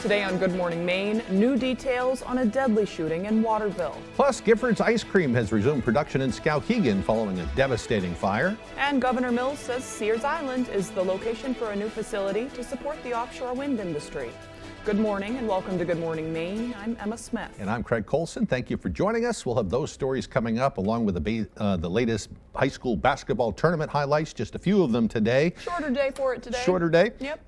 Today on Good Morning Maine, new details on a deadly shooting in Waterville. Plus, Gifford's Ice Cream has resumed production in Skowhegan following a devastating fire. And Governor Mills says Sears Island is the location for a new facility to support the offshore wind industry. Good morning and welcome to Good Morning Maine. I'm Emma Smith. And I'm Craig Colson. Thank you for joining us. We'll have those stories coming up along with the latest high school basketball tournament highlights. Just a few of them today. Shorter day for it today. Shorter day. Yep.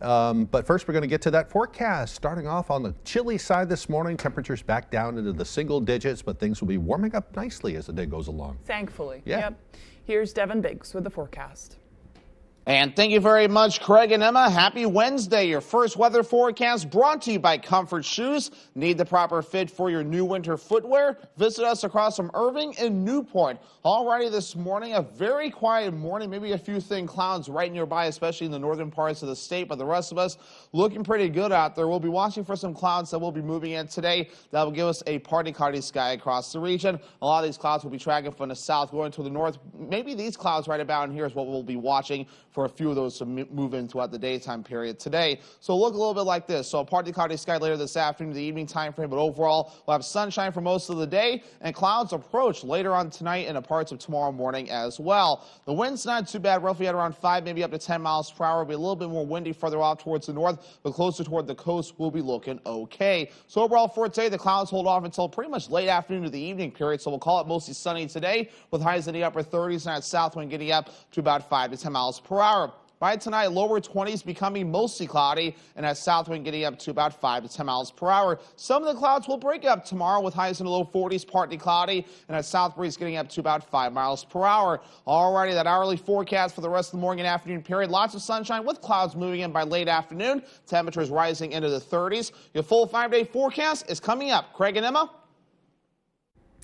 But first we're going to get to that forecast. Starting off on the chilly side this morning. Temperatures back down into the single digits, but things will be warming up nicely as the day goes along. Thankfully. Yeah. Yep. Here's Devin Biggs with the forecast. And thank you very much, Craig and Emma. Happy Wednesday. Your first weather forecast brought to you by Comfort Shoes. Need the proper fit for your new winter footwear? Visit us across from Irving and Newport. Alrighty, this morning, a very quiet morning. Maybe a few thin clouds right nearby, especially in the northern parts of the state. But the rest of us looking pretty good out there. We'll be watching for some clouds that will be moving in today. That will give us a partly cloudy sky across the region. A lot of these clouds will be tracking from the south going to the north. Maybe these clouds right about in here is what we'll be watching for a few of those to move in throughout the daytime period today. So look a little bit like this. So a partly cloudy sky later this afternoon, the evening time frame, but overall we'll have sunshine for most of the day and clouds approach later on tonight and parts of tomorrow morning as well. The wind's not too bad, roughly at around 5, maybe up to 10 miles per hour. It'll be a little bit more windy further off towards the north, but closer toward the coast we'll be looking okay. So overall for today, the clouds hold off until pretty much late afternoon to the evening period. So we'll call it mostly sunny today with highs in the upper 30s and that south wind getting up to about 5 to 10 miles per hour. By tonight, lower 20s becoming mostly cloudy and that south wind getting up to about 5 to 10 miles per hour. Some of the clouds will break up tomorrow with highs in the low 40s, partly cloudy, and that south breeze getting up to about 5 miles per hour. Alrighty, that hourly forecast for the rest of the morning and afternoon period. Lots of sunshine with clouds moving in by late afternoon. Temperatures rising into the 30s. Your full 5-day forecast is coming up. Craig and Emma.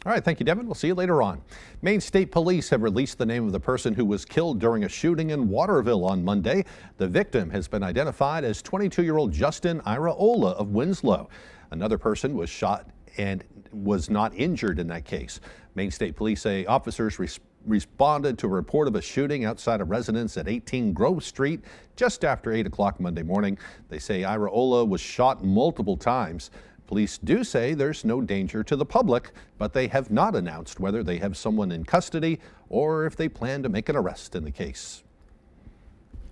All right, thank you, Devin. We'll see you later on. Maine State Police have released the name of the person who was killed during a shooting in Waterville on Monday. The victim has been identified as 22-year-old Justin Iraola of Winslow. Another person was shot and was not injured in that case. Maine State Police say officers responded to a report of a shooting outside a residence at 18 Grove Street just after 8 o'clock Monday morning. They say Iraola was shot multiple times. Police do say there's no danger to the public, but they have not announced whether they have someone in custody or if they plan to make an arrest in the case.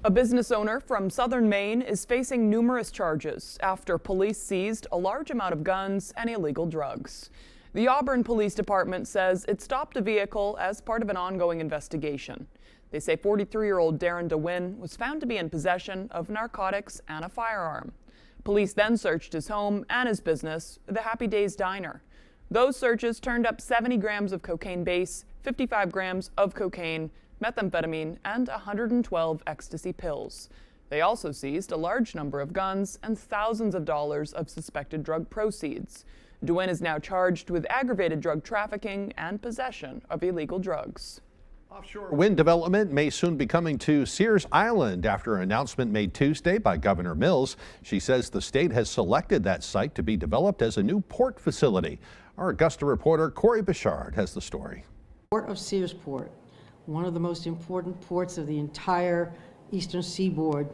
A business owner from southern Maine is facing numerous charges after police seized a large amount of guns and illegal drugs. The Auburn Police Department says it stopped a vehicle as part of an ongoing investigation. They say 43-year-old Darren DeWin was found to be in possession of narcotics and a firearm. Police then searched his home and his business, the Happy Days Diner. Those searches turned up 70 grams of cocaine base, 55 grams of cocaine, methamphetamine, and 112 ecstasy pills. They also seized a large number of guns and thousands of dollars of suspected drug proceeds. DeWin is now charged with aggravated drug trafficking and possession of illegal drugs. Offshore wind development may soon be coming to Sears Island after an announcement made Tuesday by Governor Mills. She says the state has selected that site to be developed as a new port facility. Our Augusta reporter Corey Bichard has the story. Port of Searsport, one of the most important ports of the entire eastern seaboard,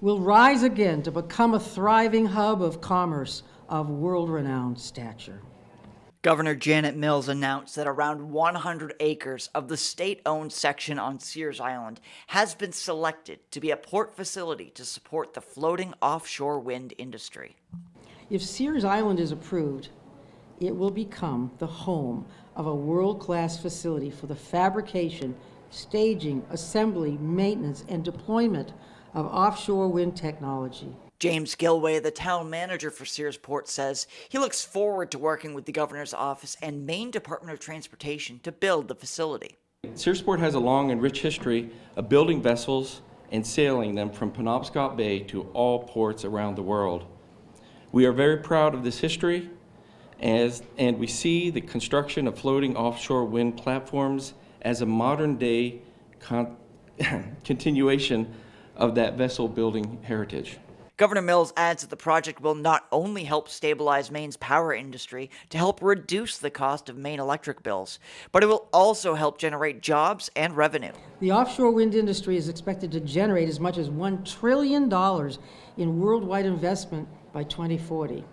will rise again to become a thriving hub of commerce of world-renowned stature. Governor Janet Mills announced that around 100 acres of the state-owned section on Sears Island has been selected to be a port facility to support the floating offshore wind industry. If Sears Island is approved, it will become the home of a world-class facility for the fabrication, staging, assembly, maintenance, and deployment of offshore wind technology. James Gilway, the town manager for Searsport, says he looks forward to working with the governor's office and Maine Department of Transportation to build the facility. Searsport has a long and rich history of building vessels and sailing them from Penobscot Bay to all ports around the world. We are very proud of this history, and we see the construction of floating offshore wind platforms as a modern-day continuation of that vessel building heritage. Governor Mills adds that the project will not only help stabilize Maine's power industry to help reduce the cost of Maine electric bills, but it will also help generate jobs and revenue. The offshore wind industry is expected to generate as much as $1 trillion in worldwide investment by 2040.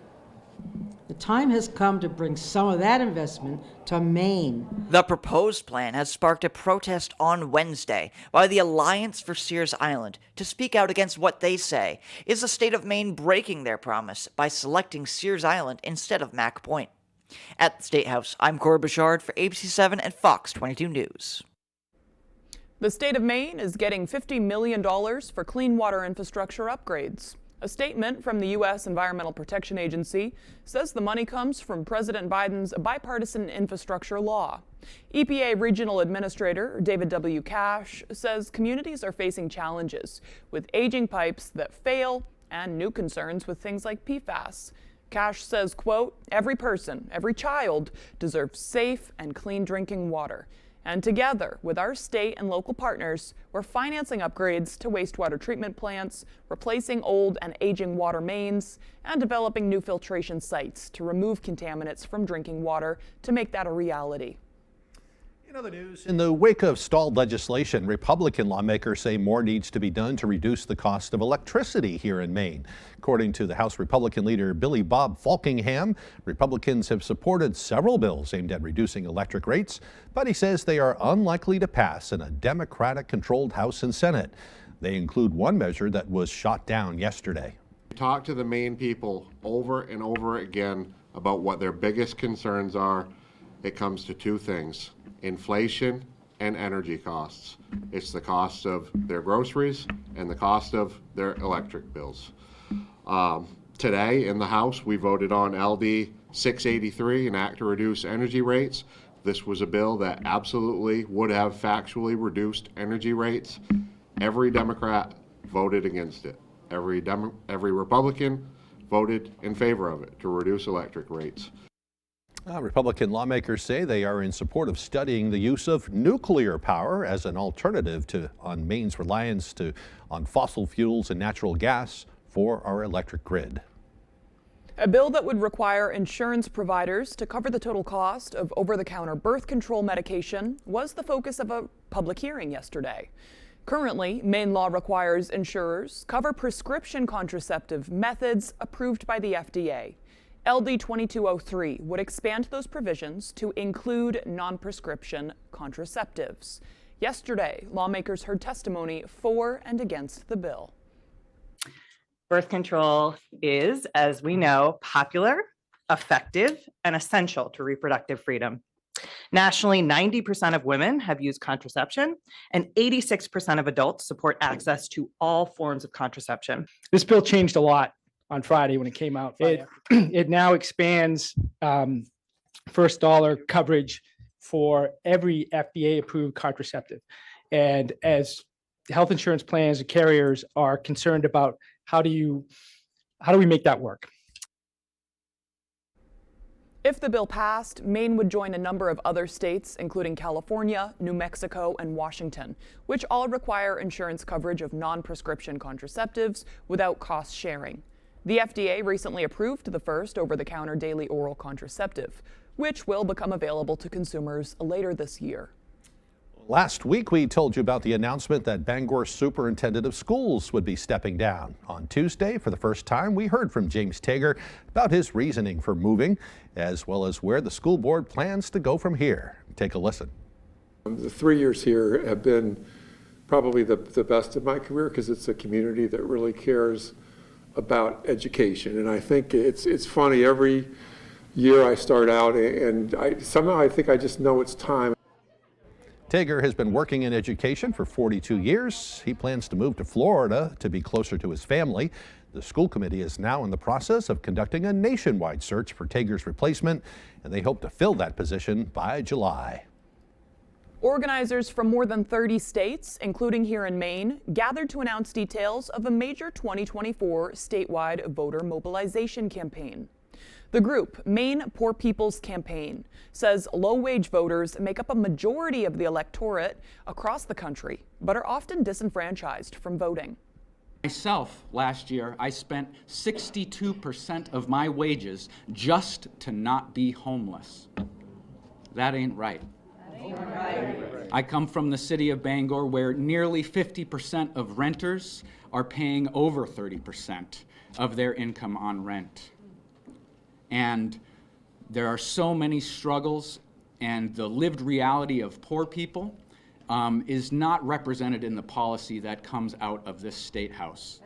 The time has come to bring some of that investment to Maine. The proposed plan has sparked a protest on Wednesday by the Alliance for Sears Island to speak out against what they say is the state of Maine breaking their promise by selecting Sears Island instead of Mack Point. At the State House, I'm Corey Bouchard for ABC7 and Fox 22 News. The state of Maine is getting $50 million for clean water infrastructure upgrades. A statement from the U.S. Environmental Protection Agency says the money comes from President Biden's bipartisan infrastructure law. EPA Regional Administrator David W. Cash says communities are facing challenges with aging pipes that fail and new concerns with things like PFAS. Cash says, quote, "Every person, every child deserves safe and clean drinking water. And together with our state and local partners, we're financing upgrades to wastewater treatment plants, replacing old and aging water mains, and developing new filtration sites to remove contaminants from drinking water to make that a reality." In other news, in the wake of stalled legislation, Republican lawmakers say more needs to be done to reduce the cost of electricity here in Maine. According to the House Republican leader Billy Bob Falkingham, Republicans have supported several bills aimed at reducing electric rates, but he says they are unlikely to pass in a Democratic-controlled House and Senate. They include one measure that was shot down yesterday. Talk to the Maine people over and over again about what their biggest concerns are. It comes to two things: inflation and energy costs. It's the cost of their groceries and the cost of their electric bills. Today in the House, we voted on LD 683, an act to reduce energy rates. This was a bill that absolutely would have factually reduced energy rates. Every Democrat voted against it. Every Republican voted in favor of it to reduce electric rates. Republican lawmakers say they are in support of studying the use of nuclear power as an alternative on Maine's reliance on fossil fuels and natural gas for our electric grid. A bill that would require insurance providers to cover the total cost of over-the-counter birth control medication was the focus of a public hearing yesterday. Currently, Maine law requires insurers cover prescription contraceptive methods approved by the FDA. LD 2203 would expand those provisions to include non-prescription contraceptives. Yesterday, lawmakers heard testimony for and against the bill. Birth control is, as we know, popular, effective, and essential to reproductive freedom. Nationally, 90% of women have used contraception, and 86% of adults support access to all forms of contraception. This bill changed a lot on Friday when it came out. It now expands first dollar coverage for every FDA-approved contraceptive. And as health insurance plans and carriers are concerned about how do we make that work? If the bill passed, Maine would join a number of other states, including California, New Mexico, and Washington, which all require insurance coverage of non-prescription contraceptives without cost sharing. The FDA recently approved the first over-the-counter daily oral contraceptive, which will become available to consumers later this year. Last week, we told you about the announcement that Bangor's superintendent of schools would be stepping down. On Tuesday, for the first time, we heard from James Tager about his reasoning for moving, as well as where the school board plans to go from here. Take a listen. The 3 years here have been probably the best of my career because it's a community that really cares about education. And I think it's funny, every year I start out and somehow I think I just know it's time. Tager has been working in education for 42 years. He plans to move to Florida to be closer to his family. The school committee is now in the process of conducting a nationwide search for Tager's replacement, and they hope to fill that position by July. Organizers from more than 30 states, including here in Maine, gathered to announce details of a major 2024 statewide voter mobilization campaign. The group, Maine Poor People's Campaign, says low-wage voters make up a majority of the electorate across the country, but are often disenfranchised from voting. Myself, last year, I spent 62% of my wages just to not be homeless. That ain't right. I come from the city of Bangor, where nearly 50% of renters are paying over 30% of their income on rent. And there are so many struggles, and the lived reality of poor people is not represented in the policy that comes out of this State House.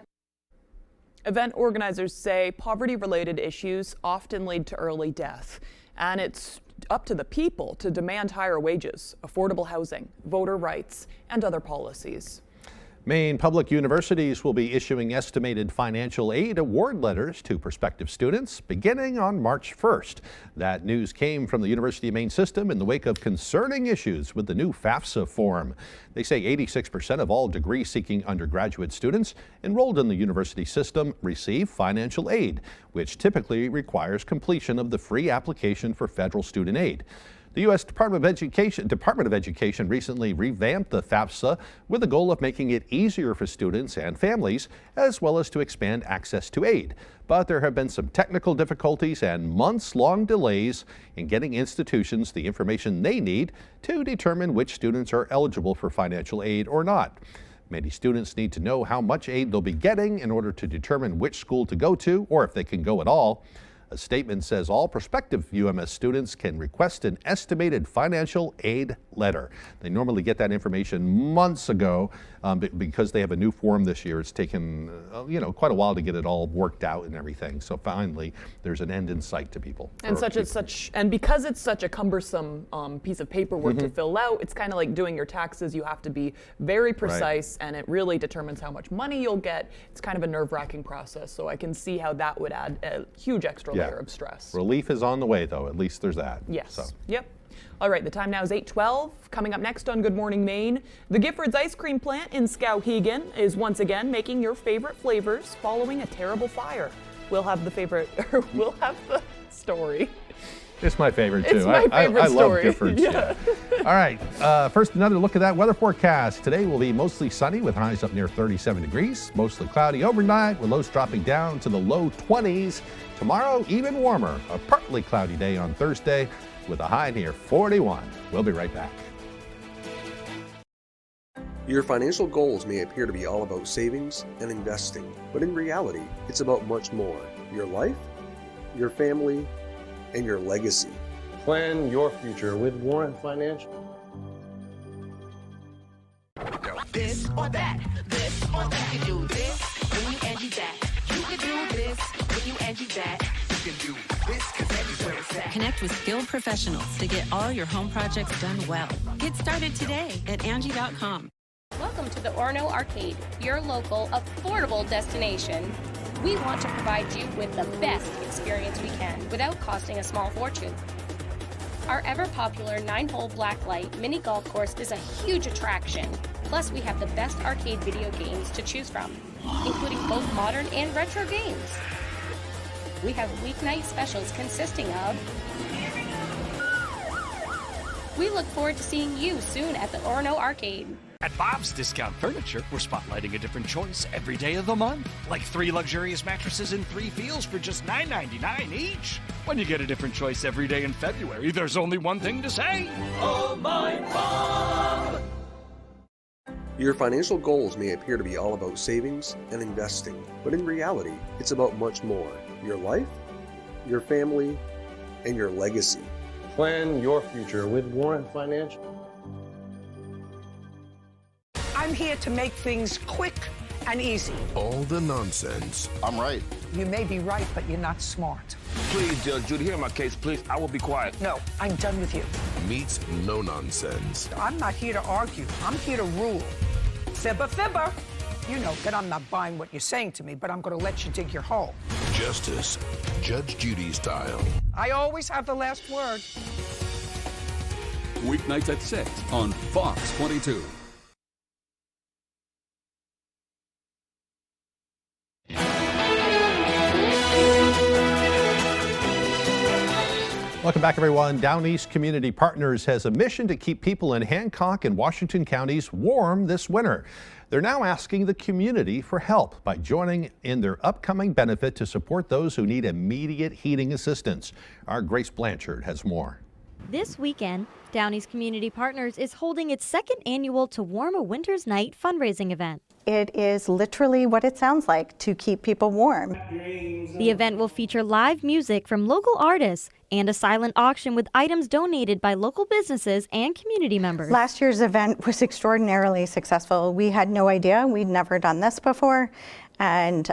Event organizers say poverty-related issues often lead to early death, and it's up to the people to demand higher wages, affordable housing, voter rights, and other policies. Maine public universities will be issuing estimated financial aid award letters to prospective students beginning on March 1st. That news came from the University of Maine system in the wake of concerning issues with the new FAFSA form. They say 86% of all degree-seeking undergraduate students enrolled in the university system receive financial aid, which typically requires completion of the free application for federal student aid. The U.S. Department of Education recently revamped the FAFSA with the goal of making it easier for students and families, as well as to expand access to aid. But there have been some technical difficulties and months-long delays in getting institutions the information they need to determine which students are eligible for financial aid or not. Many students need to know how much aid they'll be getting in order to determine which school to go to, or if they can go at all. A statement says all prospective UMS students can request an estimated financial aid letter. They normally get that information months ago, because they have a new form this year. It's taken quite a while to get it all worked out and everything. So finally, there's an end in sight to people. And because it's such a cumbersome piece of paperwork to fill out, it's kind of like doing your taxes. You have to be very precise, and it really determines how much money you'll get. It's kind of a nerve-wracking process. So I can see how that would add a huge extra layer of stress. Relief is on the way, though. At least there's that. Yes. So. Yep. All right, the time now is 8:12. Coming up next on Good Morning Maine, the Giffords ice cream plant in Skowhegan is once again making your favorite flavors following a terrible fire. We'll have the story. It's my favorite too. It's my favorite I love story. Giffords. Yeah. All right, first another look at that weather forecast. Today will be mostly sunny with highs up near 37 degrees. Mostly cloudy overnight with lows dropping down to the low 20s. Tomorrow, even warmer. A partly cloudy day on Thursday with a high near 41. We'll be right back. Your financial goals may appear to be all about savings and investing, but in reality, it's about much more. Your life, your family, and your legacy. Plan your future with Warren Financial. This or that, this or that. You can do this when you Angie that. You can do this when you Angie that. You can do this because everywhere it's at. Connect with skilled professionals to get all your home projects done well. Get started today at Angie.com. Welcome to the Orono Arcade, your local, affordable destination. We want to provide you with the best experience we can without costing a small fortune. Our ever-popular 9-hole blacklight mini golf course is a huge attraction. Plus, we have the best arcade video games to choose from, including both modern and retro games. We have weeknight specials consisting of... We look forward to seeing you soon at the Orono Arcade. At Bob's Discount Furniture, we're spotlighting a different choice every day of the month. Like 3 luxurious mattresses in 3 feels for just $9.99 each. When you get a different choice every day in February, there's only one thing to say. Oh, my Bob! Your financial goals may appear to be all about savings and investing, but in reality, it's about much more. Your life, your family, and your legacy. Plan your future with Warren Financial. I'm here to make things quick and easy. All the nonsense. I'm right. You may be right, but you're not smart. Please, Judge Judy, hear my case, please. I will be quiet. No, I'm done with you. Meets no nonsense. I'm not here to argue. I'm here to rule. Fibber, fibber. You know that I'm not buying what you're saying to me, but I'm going to let you dig your hole. Justice, Judge Judy style. I always have the last word. Weeknights at 6 on Fox 22. Welcome back, everyone. Down East Community Partners has a mission to keep people in Hancock and Washington counties warm this winter. They're now asking the community for help by joining in their upcoming benefit to support those who need immediate heating assistance. Our Grace Blanchard has more. This weekend, Downey's Community Partners is holding its second annual To Warm a Winter's Night fundraising event. It is literally what it sounds like, to keep people warm. The event will feature live music from local artists and a silent auction with items donated by local businesses and community members. Last year's event was extraordinarily successful. We had no idea. We'd never done this before. And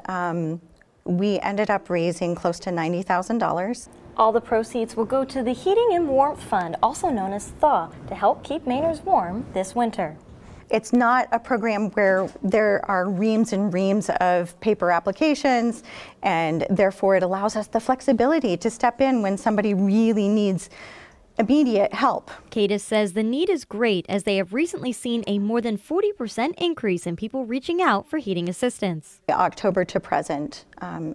we ended up raising close to $90,000. All the proceeds will go to the Heating and Warmth Fund, also known as THAW, to help keep Mainers warm this winter. It's not a program where there are reams and reams of paper applications, and therefore it allows us the flexibility to step in when somebody really needs immediate help. Cadis says the need is great, as they have recently seen a more than 40% increase in people reaching out for heating assistance. October to present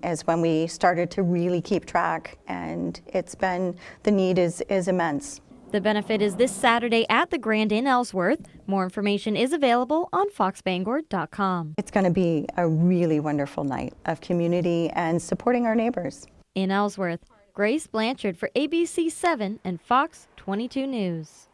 is when we started to really keep track, and the need is immense. The benefit is this Saturday at the Grand in Ellsworth. More information is available on foxbangor.com. It's going to be a really wonderful night of community and supporting our neighbors. In Ellsworth, Grace Blanchard for ABC 7 and Fox 22 News.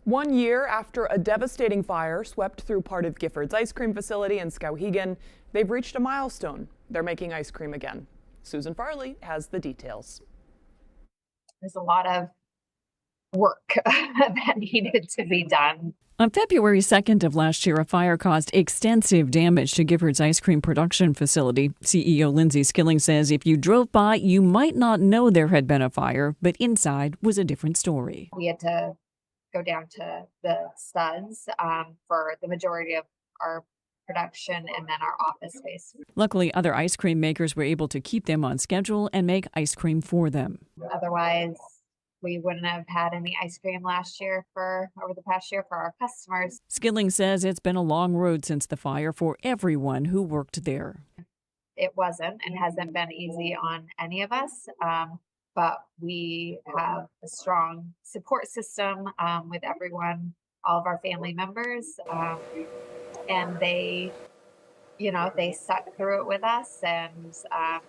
1 year after a devastating fire swept through part of Gifford's ice cream facility in Skowhegan, they've reached a milestone. They're making ice cream again. Susan Farley has the details. There's a lot of work that needed to be done. On February 2nd of last year, a fire caused extensive damage to Gifford's ice cream production facility. CEO Lindsay Skilling says if you drove by, you might not know there had been a fire, but inside was a different story. We had to go down to the studs for the majority of our production and then our office space. Luckily, other ice cream makers were able to keep them on schedule and make ice cream for them. Otherwise, we wouldn't have had any ice cream over the past year for our customers. Skilling says it's been a long road since the fire for everyone who worked there. It wasn't and hasn't been easy on any of us, but we have a strong support system with everyone, all of our family members. And they stuck through it with us and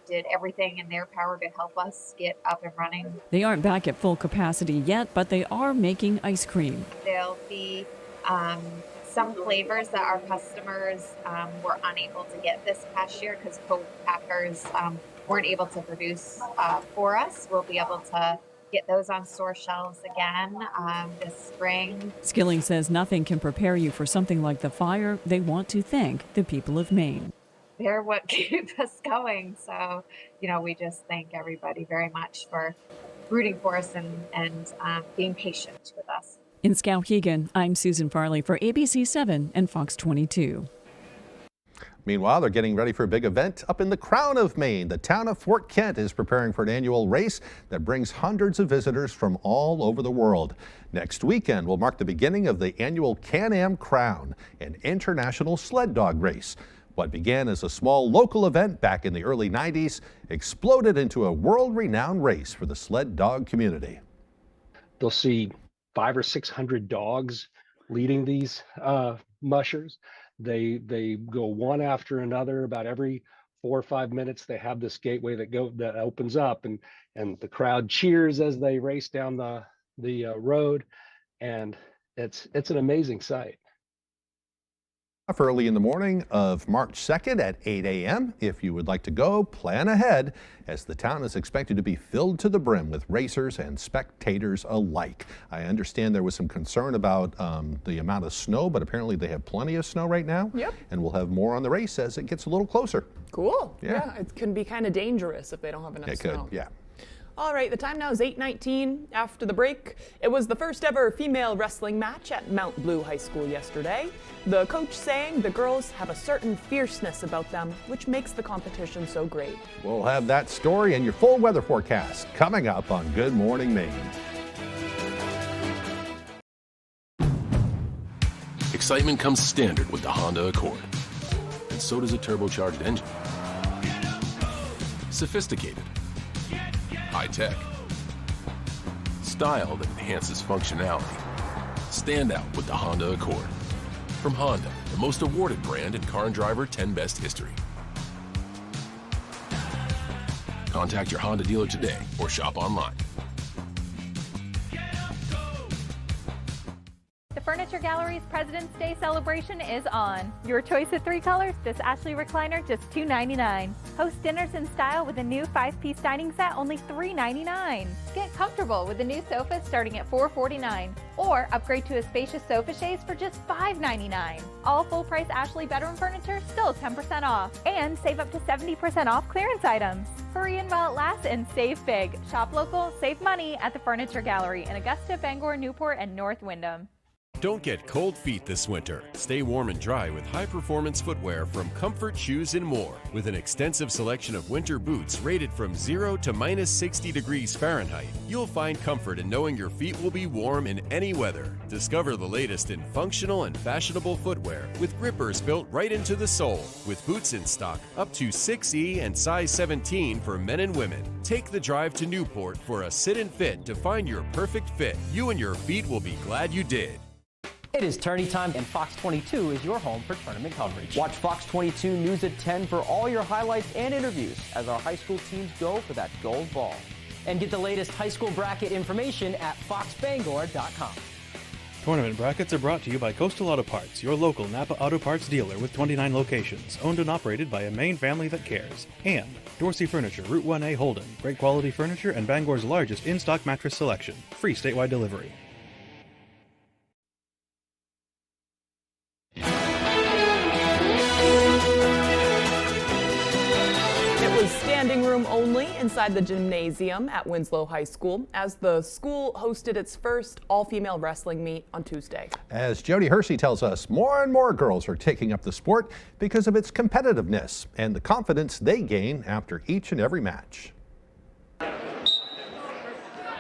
did everything in their power to help us get up and running. They aren't back at full capacity yet, but they are making ice cream. There'll be some flavors that our customers were unable to get this past year because co-packers weren't able to produce for us. We'll be able to get those on store shelves again this spring. Skilling says nothing can prepare you for something like the fire. They want to thank the people of Maine. They're what keep us going. So, we just thank everybody very much for rooting for us and being patient with us. In Skowhegan, I'm Susan Farley for ABC 7 and Fox 22. Meanwhile, they're getting ready for a big event up in the crown of Maine. The town of Fort Kent is preparing for an annual race that brings hundreds of visitors from all over the world. Next weekend will mark the beginning of the annual Can-Am Crown, an international sled dog race. What began as a small local event back in the early 90s exploded into a world-renowned race for the sled dog community. They'll see 500 or 600 dogs leading these mushers. They go one after another. About every 4 or 5 minutes, they have this gateway that opens up, and the crowd cheers as they race down the road, and it's an amazing sight. Early in the morning of March 2nd at 8 a.m. If you would like to go, plan ahead, as the town is expected to be filled to the brim with racers and spectators alike. I understand there was some concern about the amount of snow, but apparently they have plenty of snow right now. Yep. And we'll have more on the race as it gets a little closer. Cool. Yeah, it can be kind of dangerous if they don't have enough snow. It could, yeah. All right, the time now is 8:19. After the break, it was the first ever female wrestling match at Mount Blue High School yesterday. The coach saying the girls have a certain fierceness about them, which makes the competition so great. We'll have that story and your full weather forecast coming up on Good Morning Maine. Excitement comes standard with the Honda Accord, and so does a turbocharged engine. Sophisticated, high-tech, style that enhances functionality. Stand out with the Honda Accord. From Honda, the most awarded brand in Car and Driver 10 Best history. Contact your Honda dealer today or shop online. Furniture Gallery's President's Day celebration is on. Your choice of 3 colors, this Ashley recliner, just $2.99. Host dinners in style with a new 5-piece dining set, only $3.99. Get comfortable with a new sofa starting at $4.49. Or upgrade to a spacious sofa chaise for just $5.99. All full-price Ashley bedroom furniture, still 10% off. And save up to 70% off clearance items. Hurry in while it lasts and save big. Shop local, save money at the Furniture Gallery in Augusta, Bangor, Newport, and North Windham. Don't get cold feet this winter. Stay warm and dry with high-performance footwear from Comfort Shoes and More. With an extensive selection of winter boots rated from 0 to minus 60 degrees Fahrenheit, you'll find comfort in knowing your feet will be warm in any weather. Discover the latest in functional and fashionable footwear with grippers built right into the sole. With boots in stock up to 6E and size 17 for men and women. Take the drive to Newport for a sit and fit to find your perfect fit. You and your feet will be glad you did. It is tourney time, and Fox 22 is your home for tournament coverage. Watch Fox 22 News at 10 for all your highlights and interviews as our high school teams go for that gold ball. And get the latest high school bracket information at foxbangor.com. Tournament brackets are brought to you by Coastal Auto Parts, your local Napa Auto Parts dealer with 29 locations, owned and operated by a Maine family that cares. And Dorsey Furniture, Route 1A Holden, great quality furniture and Bangor's largest in-stock mattress selection. Free statewide delivery. Standing room only inside the gymnasium at Winslow High School as the school hosted its first all-female wrestling meet on Tuesday. As Jody Hersey tells us, more and more girls are taking up the sport because of its competitiveness and the confidence they gain after each and every match.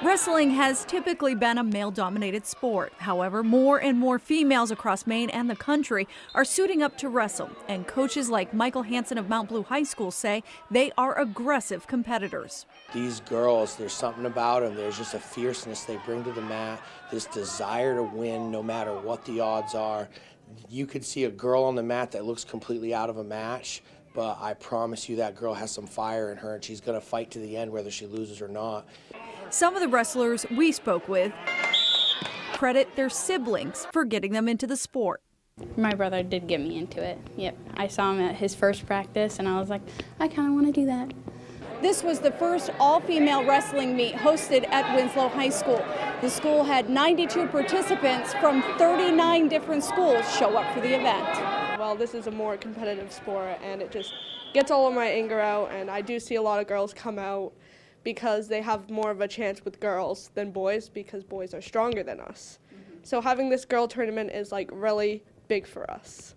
Wrestling has typically been a male-dominated sport. However, more and more females across Maine and the country are suiting up to wrestle, and coaches like Michael Hansen of Mount Blue High School say they are aggressive competitors. These girls, there's something about them. There's just a fierceness they bring to the mat, this desire to win no matter what the odds are. You could see a girl on the mat that looks completely out of a match, but I promise you that girl has some fire in her, and she's going to fight to the end whether she loses or not. Some of the wrestlers we spoke with credit their siblings for getting them into the sport. My brother did get me into it. Yep, I saw him at his first practice and I was like, I kind of want to do that. This was the first all-female wrestling meet hosted at Winslow High School. The school had 92 participants from 39 different schools show up for the event. Well, this is a more competitive sport and it just gets all of my anger out, and I do see a lot of girls come out because they have more of a chance with girls than boys because boys are stronger than us. So having this girl tournament is like really big for us.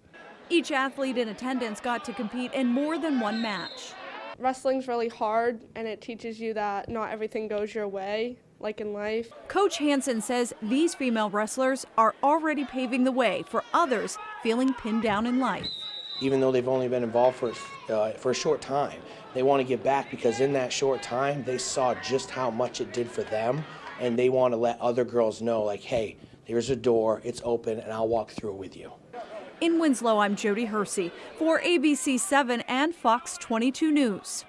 Each athlete in attendance got to compete in more than one match. Wrestling's really hard and it teaches you that not everything goes your way, like in life. Coach Hansen says these female wrestlers are already paving the way for others feeling pinned down in life. Even though they've only been involved for a short time, they want to give back because in that short time, they saw just how much it did for them, and they want to let other girls know, like, hey, there's a door, it's open, and I'll walk through it with you. In Winslow, I'm Jody Hersey for ABC 7 and Fox 22 News.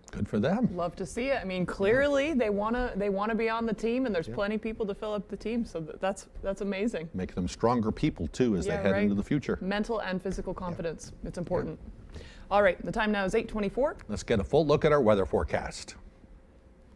Good for them. Love to see it. I mean, clearly they want to be on the team, and there's plenty of people to fill up the team. So that's amazing. Make them stronger people too as they head into the future. Mental and physical confidence. It's important. All right, the time now is 8:24. Let's get a full look at our weather forecast.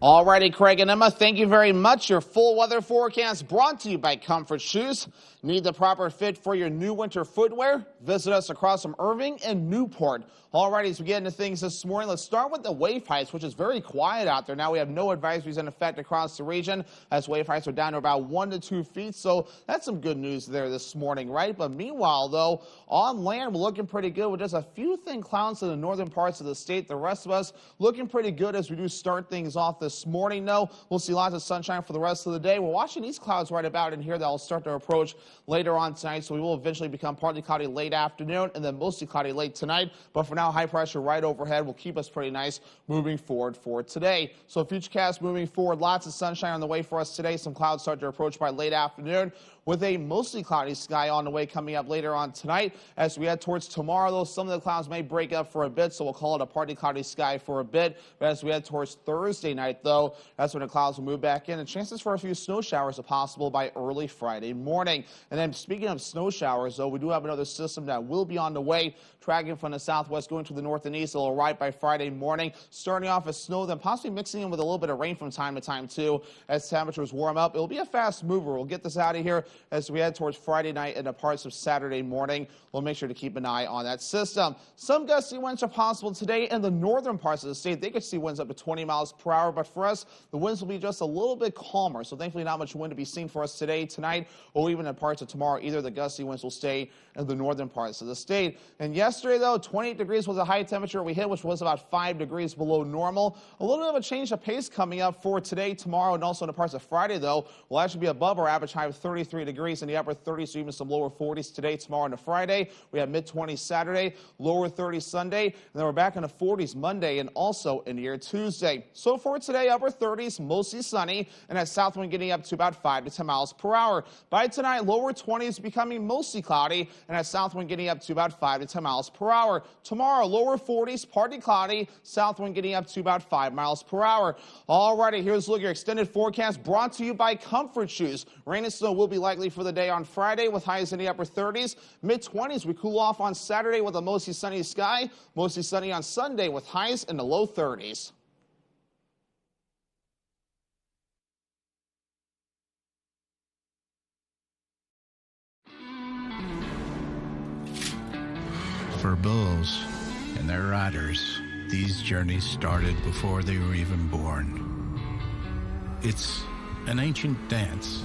All righty, Craig and Emma, thank you very much. Your full weather forecast brought to you by Comfort Shoes. Need the proper fit for your new winter footwear? Visit us across from Irving and Newport. All righty, as we get into things this morning, let's start with the wave heights, which is very quiet out there. Now we have no advisories in effect across the region as wave heights are down to about 1 to 2 feet. So that's some good news there this morning, right? But meanwhile, though, on land, we're looking pretty good with just a few thin clouds in the northern parts of the state. The rest of us looking pretty good as we do start things off this morning. No, we'll see lots of sunshine for the rest of the day. We're watching these clouds right about in here that will start to approach later on tonight. So we will eventually become partly cloudy late afternoon and then mostly cloudy late tonight. But for now, high pressure right overhead will keep us pretty nice moving forward for today. So futurecast moving forward, lots of sunshine on the way for us today. Some clouds start to approach by late afternoon. with a mostly cloudy sky on the way coming up later on tonight. As we head towards tomorrow, though, some of the clouds may break up for a bit, so we'll call it a partly cloudy sky for a bit. But as we head towards Thursday night, though, that's when the clouds will move back in, and chances for a few snow showers are possible by early Friday morning. And then speaking of snow showers, though, we do have another system that will be on the way, tracking from the southwest going to the north and east. It'll arrive by Friday morning, starting off as snow, then possibly mixing in with a little bit of rain from time to time, too, as temperatures warm up. It'll be a fast mover. We'll get this out of here as we head towards Friday night and the parts of Saturday morning. We'll make sure to keep an eye on that system. Some gusty winds are possible today in the northern parts of the state. They could see winds up to 20 miles per hour, but for us, the winds will be just a little bit calmer. So thankfully, not much wind to be seen for us today, tonight, or even in parts of tomorrow. Either the gusty winds will stay in the northern parts of the state. And yesterday, though, 28 degrees was a high temperature we hit, which was about 5 degrees below normal. A little bit of a change of pace coming up for today, tomorrow, and also in the parts of Friday, though. We'll actually be above our average high of 33 degrees in the upper 30s, so even some lower 40s today, tomorrow, and Friday. We have mid-20s Saturday, lower 30s Sunday, and then we're back in the 40s Monday and also in here Tuesday. So for today, upper 30s, mostly sunny, and that south wind getting up to about 5 to 10 miles per hour. By tonight, lower 20s becoming mostly cloudy, and that south wind getting up to about 5 to 10 miles per hour. Tomorrow, lower 40s, partly cloudy, south wind getting up to about 5 miles per hour. All righty, here's a look at your extended forecast brought to you by Comfort Shoes. Rain and snow will be likely for the day on Friday with highs in the upper 30s. Mid-20s, we cool off on Saturday with a mostly sunny sky. Mostly sunny on Sunday with highs in the low 30s. For bulls and their riders, these journeys started before they were even born. It's an ancient dance.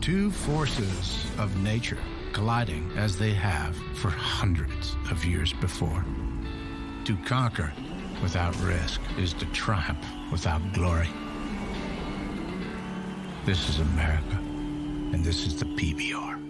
Two forces of nature colliding as they have for hundreds of years before. To conquer without risk is to triumph without glory. This is America, and this is the PBR.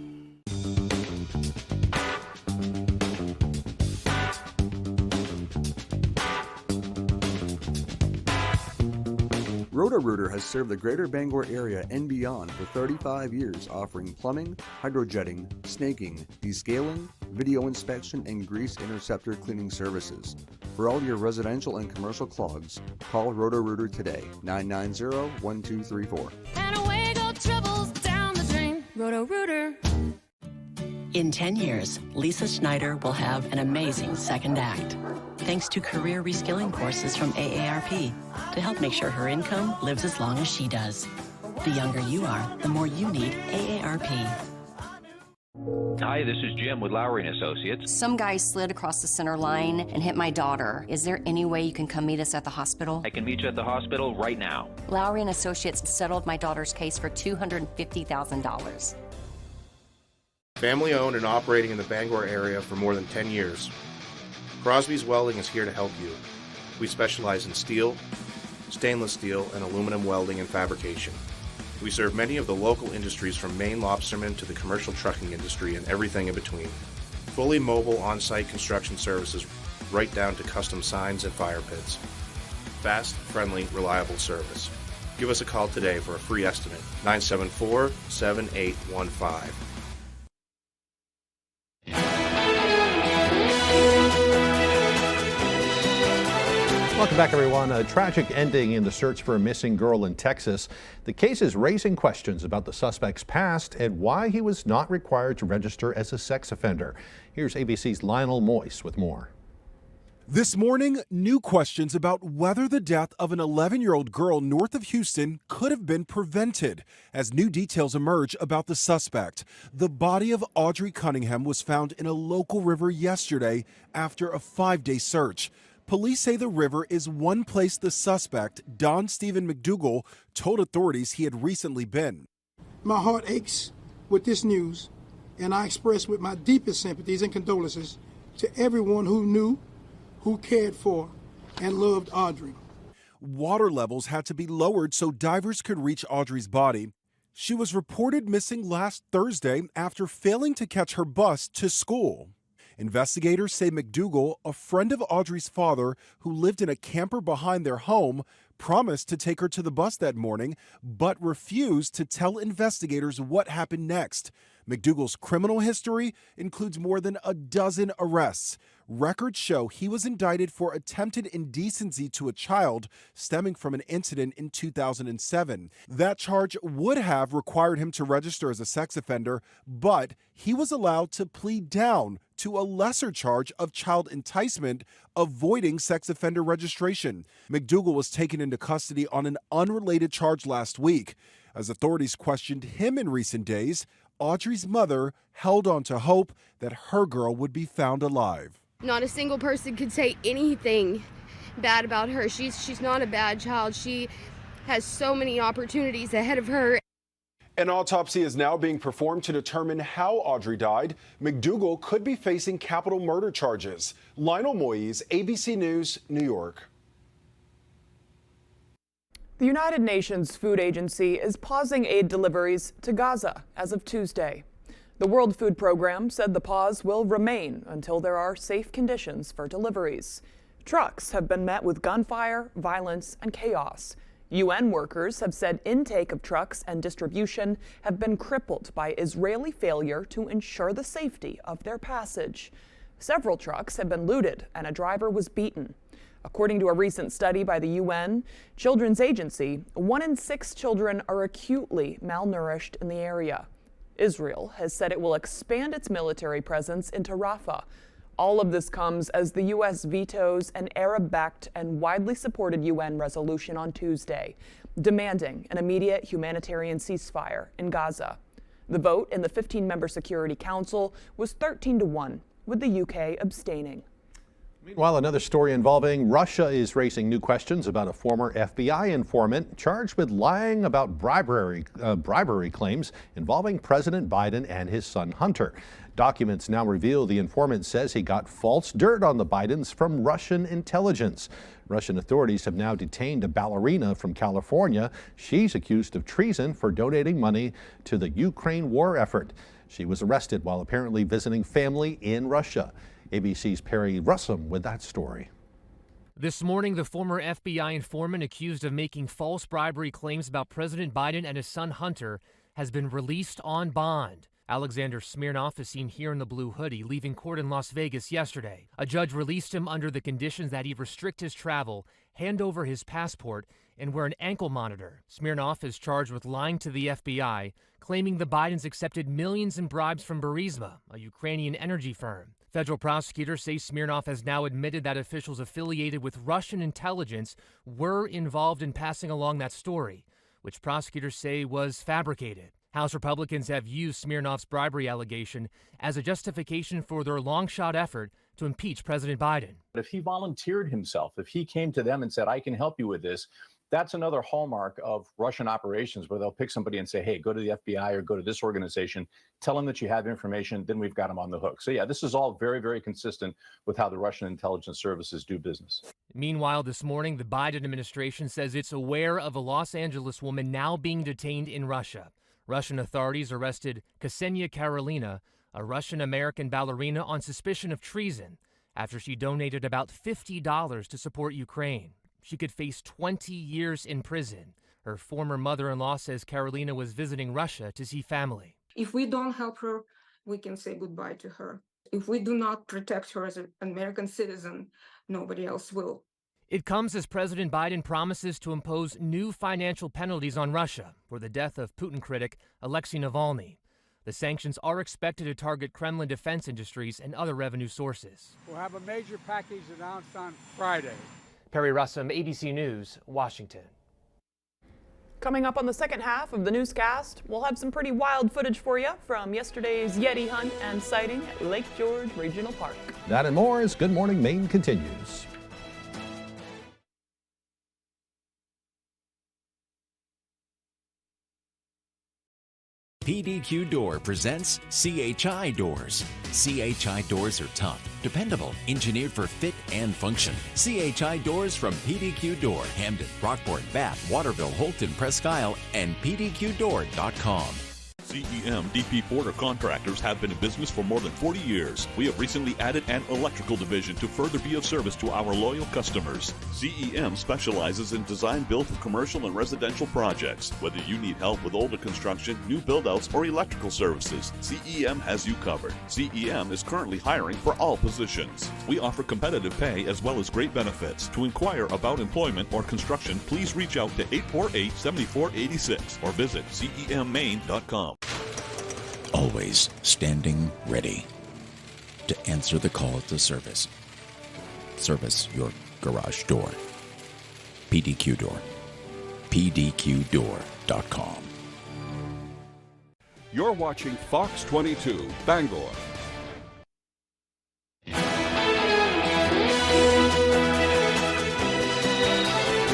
Roto-Rooter has served the greater Bangor area and beyond for 35 years, offering plumbing, hydrojetting, snaking, descaling, video inspection, and grease interceptor cleaning services. For all your residential and commercial clogs, call Roto-Rooter today, 990-1234. And away go troubles down the drain. Roto-Rooter. In 10 years, Lisa Schneider will have an amazing second act, thanks to career reskilling courses from AARP to help make sure her income lives as long as she does. The younger you are, the more you need AARP. Hi, this is Jim with Lowry & Associates. Some guy slid across the center line and hit my daughter. Is there any way you can come meet us at the hospital? I can meet you at the hospital right now. Lowry & Associates settled my daughter's case for $250,000. Family owned and operating in the Bangor area for more than 10 years. Crosby's Welding is here to help you. We specialize in steel, stainless steel, and aluminum welding and fabrication. We serve many of the local industries from Maine lobstermen to the commercial trucking industry and everything in between. Fully mobile on-site construction services right down to custom signs and fire pits. Fast, friendly, reliable service. Give us a call today for a free estimate, 974-7815. Welcome back, everyone. A tragic ending in the search for a missing girl in Texas. The case is raising questions about the suspect's past and why he was not required to register as a sex offender. Here's ABC's Lionel Moyce with more. This morning, new questions about whether the death of an 11-year-old girl north of Houston could have been prevented as new details emerge about the suspect. The body of Audrey Cunningham was found in a local river yesterday after a 5-day search. Police say the river is one place the suspect, Don Stephen McDougal, told authorities he had recently been. My heart aches with this news, and I express with my deepest sympathies and condolences to everyone who knew, who cared for, and loved Audrey. Water levels had to be lowered so divers could reach Audrey's body. She was reported missing last Thursday after failing to catch her bus to school. Investigators say McDougal, a friend of Audrey's father who lived in a camper behind their home, promised to take her to the bus that morning, but refused to tell investigators what happened next. McDougal's criminal history includes more than a dozen arrests. Records show he was indicted for attempted indecency to a child stemming from an incident in 2007. That charge would have required him to register as a sex offender, but he was allowed to plead down to a lesser charge of child enticement, avoiding sex offender registration. McDougal was taken into custody on an unrelated charge last week. As authorities questioned him in recent days, Audrey's mother held on to hope that her girl would be found alive. Not a single person could say anything bad about her. She's not a bad child. She has so many opportunities ahead of her. An autopsy is now being performed to determine how Audrey died. McDougal could be facing capital murder charges. Lionel Moise, ABC News, New York. The United Nations Food Agency is pausing aid deliveries to Gaza as of Tuesday. The World Food Program said the pause will remain until there are safe conditions for deliveries. Trucks have been met with gunfire, violence, and chaos. UN workers have said intake of trucks and distribution have been crippled by Israeli failure to ensure the safety of their passage. Several trucks have been looted and a driver was beaten. According to a recent study by the UN Children's Agency, 1 in 6 children are acutely malnourished in the area. Israel has said it will expand its military presence into Rafah. All of this comes as the U.S. vetoes an Arab-backed and widely supported UN resolution on Tuesday, demanding an immediate humanitarian ceasefire in Gaza. The vote in the 15-member Security Council was 13-1, with the UK abstaining. Meanwhile, another story involving Russia is raising new questions about a former FBI informant charged with lying about bribery claims involving President Biden and his son Hunter. Documents now reveal the informant says he got false dirt on the Bidens from Russian intelligence. Russian authorities have now detained a ballerina from California. She's accused of treason for donating money to the Ukraine war effort. She was arrested while apparently visiting family in Russia. ABC's Perry Russum with that story. This morning, the former FBI informant accused of making false bribery claims about President Biden and his son Hunter has been released on bond. Alexander Smirnov is seen here in the blue hoodie, leaving court in Las Vegas yesterday. A judge released him under the conditions that he restrict his travel, hand over his passport, and wear an ankle monitor. Smirnov is charged with lying to the FBI, claiming the Bidens accepted millions in bribes from Burisma, a Ukrainian energy firm. Federal prosecutors say Smirnov has now admitted that officials affiliated with Russian intelligence were involved in passing along that story, which prosecutors say was fabricated. House Republicans have used Smirnov's bribery allegation as a justification for their long-shot effort to impeach President Biden. If he volunteered himself, if he came to them and said, I can help you with this, that's another hallmark of Russian operations where they'll pick somebody and say, hey, go to the FBI or go to this organization, tell them that you have information, then we've got them on the hook. So yeah, this is all very, very consistent with how the Russian intelligence services do business. Meanwhile, this morning, the Biden administration says it's aware of a Los Angeles woman now being detained in Russia. Russian authorities arrested Ksenia Karolina, a Russian-American ballerina, on suspicion of treason after she donated about $50 to support Ukraine. She could face 20 years in prison. Her former mother-in-law says Karolina was visiting Russia to see family. If we don't help her, we can say goodbye to her. If we do not protect her as an American citizen, nobody else will. It comes as President Biden promises to impose new financial penalties on Russia for the death of Putin critic Alexei Navalny. The sanctions are expected to target Kremlin defense industries and other revenue sources. We'll have a major package announced on Friday. Perry Russum, ABC News, Washington. Coming up on the second half of the newscast, we'll have some pretty wild footage for you from yesterday's Yeti hunt and sighting at Lake George Regional Park. That and more as Good Morning Maine continues. PDQ Door presents CHI Doors. CHI Doors are tough, dependable, engineered for fit and function. CHI Doors from PDQ Door, Hamden, Rockport, Bath, Waterville, Holton, Presque Isle, and PDQDoor.com. CEM DP Porter Contractors have been in business for more than 40 years. We have recently added an electrical division to further be of service to our loyal customers. CEM specializes in design build for commercial and residential projects. Whether you need help with older construction, new build-outs, or electrical services, CEM has you covered. CEM is currently hiring for all positions. We offer competitive pay as well as great benefits. To inquire about employment or construction, please reach out to 848-7486 or visit CEMmaine.com. Always standing ready to answer the call to service. Service your garage door. PDQ Door. PDQDoor.com. You're watching Fox 22, Bangor.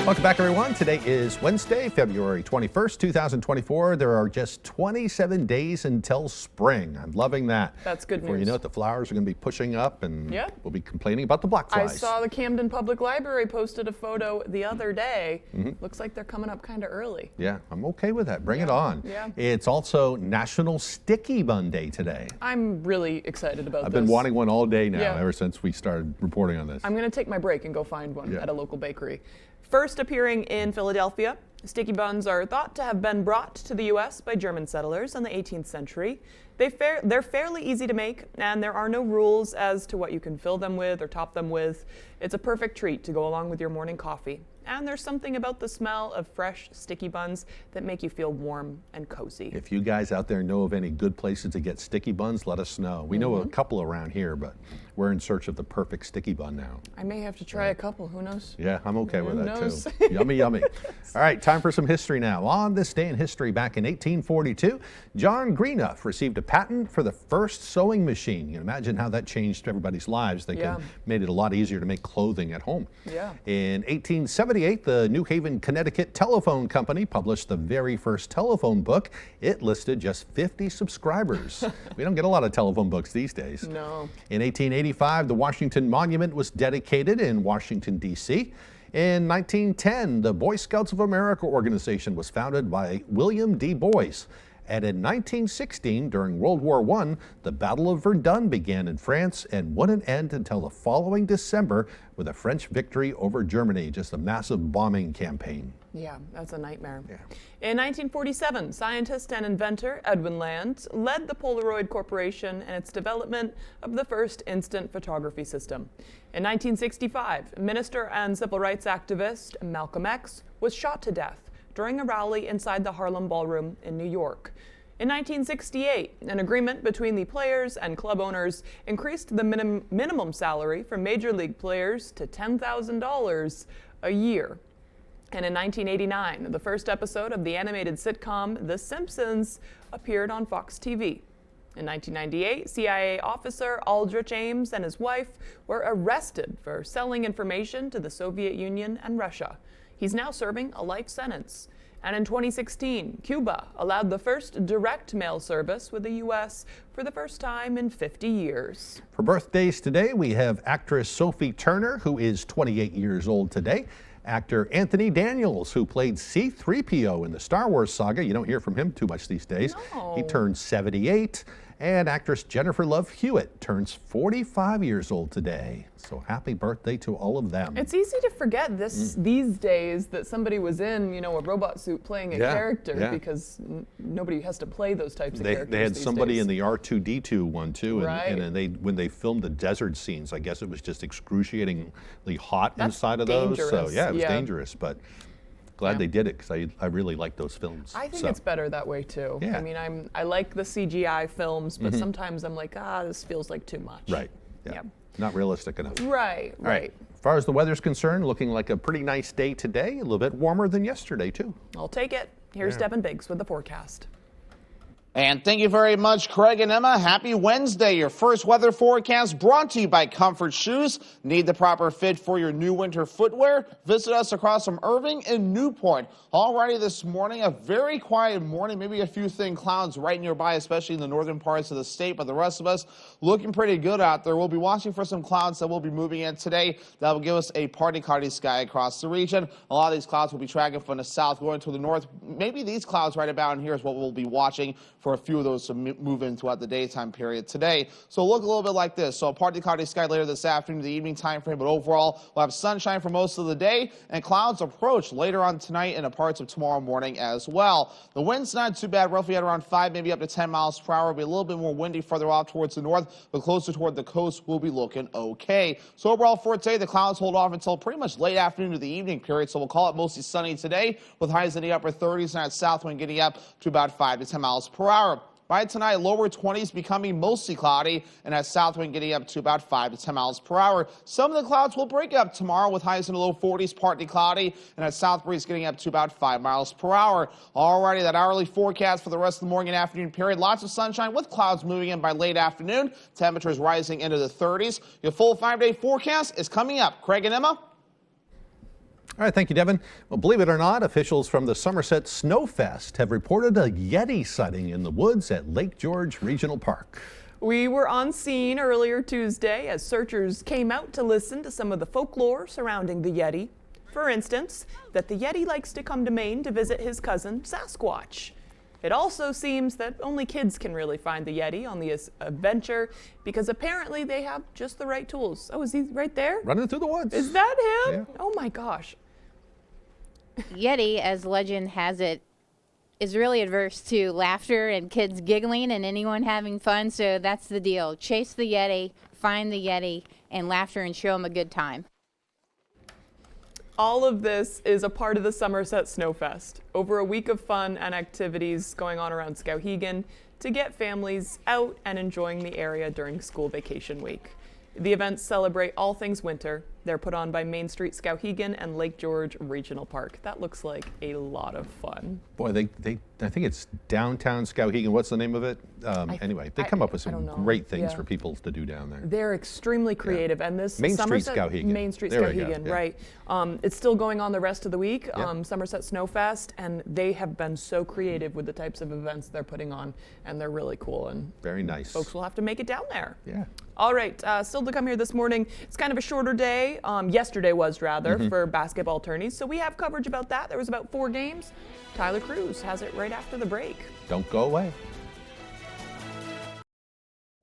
Welcome back, everyone. Today is Wednesday, February 21st, 2024. There are just 27 days until spring. I'm loving that. That's good Before news. you know it, the flowers are going to be pushing up, and Yeah. we'll be complaining about the black I flies. saw the Camden Public Library posted a photo the other day. Looks like they're coming up kind of early. Yeah, I'm okay with that. Bring it on. Yeah. It's also National Sticky Bun Day today. I'm really excited about I've this. been wanting one all day now, Yeah. ever since we started reporting on this. I'm going to take my break and go find one Yeah. at a local bakery. First appearing in Philadelphia, sticky buns are thought to have been brought to the U.S. by German settlers in the 18th century. They're fairly easy to make, and there are no rules as to what you can fill them with or top them with. It's a perfect treat to go along with your morning coffee. And there's something about the smell of fresh, sticky buns that make you feel warm and cozy. If you guys out there know of any good places to get sticky buns, let us know. We know a couple around here, but we're in search of the perfect sticky bun now. I may have to try a couple, who knows? Yeah, I'm okay with Who that knows? too. Yummy, yummy. All right, time for some history now. On this day in history, back in 1842, John Greenuff received a patent for the first sewing machine. You can imagine how that changed everybody's lives. They made it a lot easier to make clothing at home. Yeah. In 1878, the New Haven, Connecticut Telephone Company published the very first telephone book. It listed just 50 subscribers. We don't get a lot of telephone books these days. No. In 1885, the Washington Monument was dedicated in Washington, D.C. In 1910, the Boy Scouts of America organization was founded by William D. Boyce. And in 1916, during World War I, the Battle of Verdun began in France and wouldn't end until the following December with a French victory over Germany. Just a massive bombing campaign. Yeah, that's a nightmare. In 1947, scientist and inventor Edwin Land led the Polaroid Corporation in its development of the first instant photography system. In 1965, minister and civil rights activist Malcolm X was shot to death during a rally inside the Harlem Ballroom in New York. In 1968, an agreement between the players and club owners increased the minimum salary for major league players to $10,000 a year. And in 1989, the first episode of the animated sitcom The Simpsons appeared on Fox TV. In 1998, CIA officer Aldrich Ames and his wife were arrested for selling information to the Soviet Union and Russia. He's now serving a life sentence. And in 2016, Cuba allowed the first direct mail service with the U.S. for the first time in 50 years. For birthdays today, we have actress Sophie Turner, who is 28 years old today. Actor Anthony Daniels, who played C-3PO in the Star Wars saga. You don't hear from him too much these days. No. He turned 78. And actress Jennifer Love Hewitt turns 45 years old today. So happy birthday to all of them. It's easy to forget these days that somebody was in, you know, a robot suit playing a character because nobody has to play those types of characters. They had these somebody days. in the R2-D2 one too, Right. and when they filmed the desert scenes, I guess it was just excruciatingly hot inside of dangerous. those. So yeah, it was Yeah. dangerous, but glad they did it because I really like those films. I think it's better that way too. Yeah. I mean, I like the CGI films, but sometimes I'm like, this feels like too much. Right. Yeah. Not realistic enough. Right. All right. As far as the weather's concerned, looking like a pretty nice day today. A little bit warmer than yesterday too. I'll take it. Here's Devin Biggs with the forecast. And thank you very much, Craig and Emma. Happy Wednesday. Your first weather forecast brought to you by Comfort Shoes. Need the proper fit for your new winter footwear? Visit us across from Irving and Newport. Alrighty, this morning, a very quiet morning. Maybe a few thin clouds right nearby, especially in the northern parts of the state. But the rest of us looking pretty good out there. We'll be watching for some clouds that will be moving in today. That will give us a party sky across the region. A lot of these clouds will be tracking from the south going to the north. Maybe these clouds right about in here is what we'll be watching for a few of those to move in throughout the daytime period today. So look a little bit like this. So partly cloudy sky later this afternoon, the evening time frame, but overall we'll have sunshine for most of the day, and clouds approach later on tonight and parts of tomorrow morning as well. The wind's not too bad, roughly at around 5, maybe up to 10 miles per hour. It'll be a little bit more windy further off towards the north, but closer toward the coast will be looking okay. So overall for today, the clouds hold off until pretty much late afternoon to the evening period. So we'll call it mostly sunny today with highs in the upper 30s and that south wind getting up to about 5 to 10 miles per hour. By tonight, lower 20s becoming mostly cloudy, and that south wind getting up to about 5 to 10 miles per hour. Some of the clouds will break up tomorrow with highs in the low 40s, partly cloudy, and that south breeze getting up to about 5 miles per hour. Alrighty, that hourly forecast for the rest of the morning and afternoon period. Lots of sunshine with clouds moving in by late afternoon. Temperatures rising into the 30s. Your full 5-day forecast is coming up. Craig and Emma. All right, thank you, Devin. Well, believe it or not, officials from the Somerset Snowfest have reported a Yeti sighting in the woods at Lake George Regional Park. We were on scene earlier Tuesday as searchers came out to listen to some of the folklore surrounding the Yeti. For instance, that the Yeti likes to come to Maine to visit his cousin Sasquatch. It also seems that only kids can really find the Yeti on this adventure because apparently they have just the right tools. Oh, is he right there? Running through the woods. Is that him? Yeah. Oh my gosh. Yeti, as legend has it, is really adverse to laughter and kids giggling and anyone having fun, so that's the deal. Chase the Yeti, find the Yeti, and laughter and show them a good time. All of this is a part of the Somerset Snowfest. Over a week of fun and activities going on around Skowhegan to get families out and enjoying the area during school vacation week. The events celebrate all things winter. They're put on by Main Street Skowhegan and Lake George Regional Park. That looks like a lot of fun. Boy, I think it's downtown Skowhegan. What's the name of it? Anyway, they come up with some great things for people to do down there. They're extremely creative, and this Main Street Somerset, Skowhegan. Main Street There Skowhegan, yeah. right? It's still going on the rest of the week, Somerset Snowfest, and they have been so creative with the types of events they're putting on, and they're really cool. And very nice. Folks will have to make it down there. Yeah. All right, still to come here this morning. It's kind of a shorter day. Yesterday was rather for basketball tourneys, so we have coverage about that. There was about 4 games. Tyler Cruz has it right after the break. Don't go away.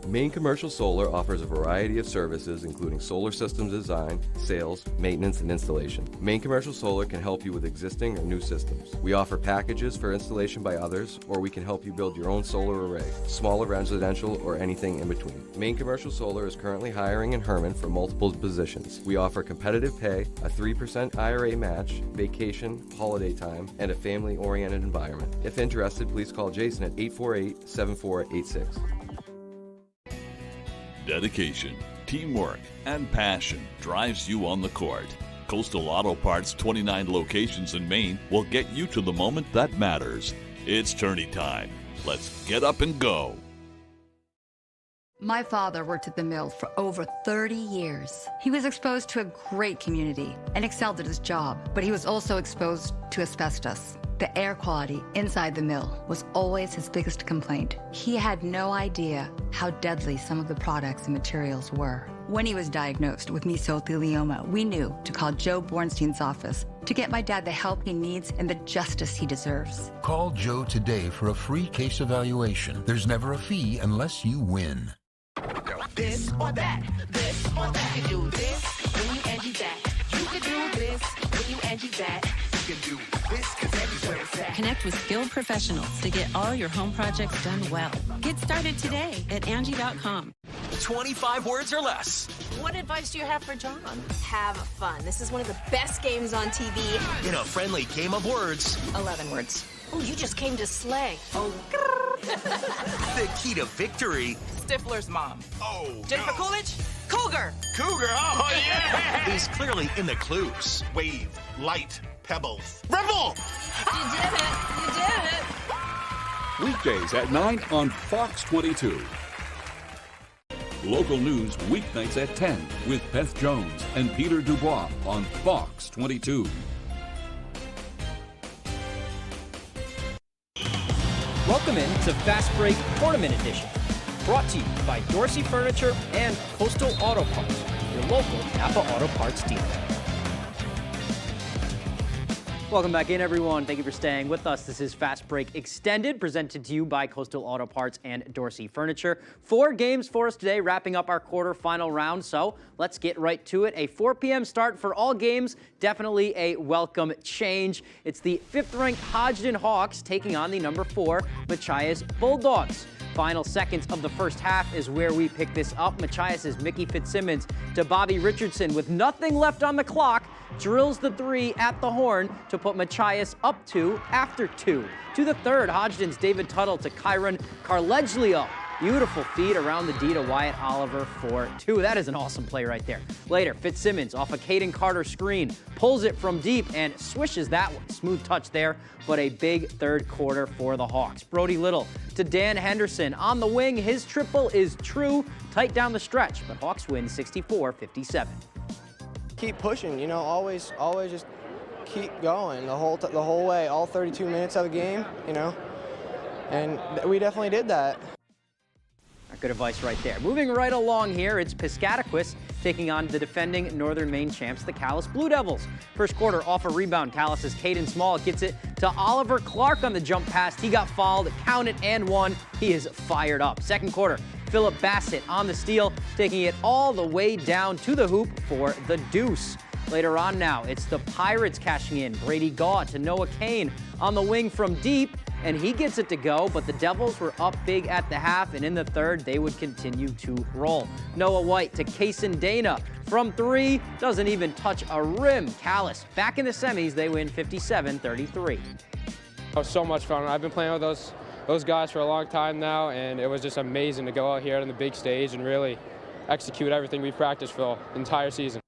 Maine Commercial Solar offers a variety of services including solar systems design, sales, maintenance, and installation. Maine Commercial Solar can help you with existing or new systems. We offer packages for installation by others, or we can help you build your own solar array, smaller residential, or anything in between. Maine Commercial Solar is currently hiring in Herman for multiple positions. We offer competitive pay, a 3% IRA match, vacation, holiday time, and a family-oriented environment. If interested, please call Jason at 848-7486. Dedication, teamwork, and passion drives you on the court. Coastal Auto Parts' 29 locations in Maine will get you to the moment that matters. It's tourney time. Let's get up and go. My father worked at the mill for over 30 years. He was exposed to a great community and excelled at his job, but he was also exposed to asbestos. The air quality inside the mill was always his biggest complaint. He had no idea how deadly some of the products and materials were. When he was diagnosed with mesothelioma, we knew to call Joe Bornstein's office to get my dad the help he needs and the justice he deserves. Call Joe today for a free case evaluation. There's never a fee unless you win. This or that, this or that. You can do this when you Angie that. You can do this when you Angie that. You can do this because Angie's where it's at. Connect with skilled professionals to get all your home projects done well. Get started today at Angie.com. 25 words or less. What advice do you have for John? Have fun. This is one of the best games on TV. In a friendly game of words. 11 words. Oh, you just came to slay. Oh. The key to victory. Stifler's mom. Oh, Jennifer no. Coolidge? Cougar. Cougar, oh yeah! Is clearly in the clues. Wave, light, pebbles. Rebel! You did it. You did it. Weekdays at 9 on Fox 22. Local news weeknights at 10 with Beth Jones and Peter Dubois on Fox 22. Welcome in to Fast Break Tournament Edition, brought to you by Dorsey Furniture and Coastal Auto Parts, your local Napa Auto Parts dealer. Welcome back in, everyone. Thank you for staying with us. This is Fast Break Extended, presented to you by Coastal Auto Parts and Dorsey Furniture. 4 games for us today, wrapping up our quarterfinal round. So let's get right to it. A 4 p.m. start for all games. Definitely a welcome change. It's the 5th-ranked Hodgdon Hawks taking on the number 4 Machias Bulldogs. Final seconds of the first half is where we pick this up. Machias' Mickey Fitzsimmons to Bobby Richardson with nothing left on the clock. Drills the 3 at the horn to put Machias up 2 after 2. To the 3rd, Hodgdon's David Tuttle to Kyron Carleglio. Beautiful feed around the D to Wyatt Oliver for 2. That is an awesome play right there. Later, Fitzsimmons off a Caden Carter screen, pulls it from deep and swishes that one. Smooth touch there, but a big 3rd quarter for the Hawks. Brody Little to Dan Henderson on the wing. His triple is true, tight down the stretch, but Hawks win 64-57. Keep pushing, you know, always just keep going the whole way, all 32 minutes of the game, you know, and we definitely did that. Good advice right there. Moving right along here, it's Piscataquis taking on the defending Northern Maine champs, the Calais Blue Devils. First quarter, off a rebound, Calais' Caden Small gets it to Oliver Clark on the jump pass. He got fouled, count it, and 1. He is fired up. Second quarter, Philip Bassett on the steal, taking it all the way down to the hoop for the deuce. Later on now, it's the Pirates cashing in. Brady Gaw to Noah Kane on the wing from deep, and he gets it to go, but the Devils were up big at the half, and in the 3rd, they would continue to roll. Noah White to Kaysen Dana from 3, doesn't even touch a rim. Calais back in the semis, they win 57-33. It was so much fun. I've been playing with those guys for a long time now, and it was just amazing to go out here on the big stage and really execute everything we practiced for the entire season.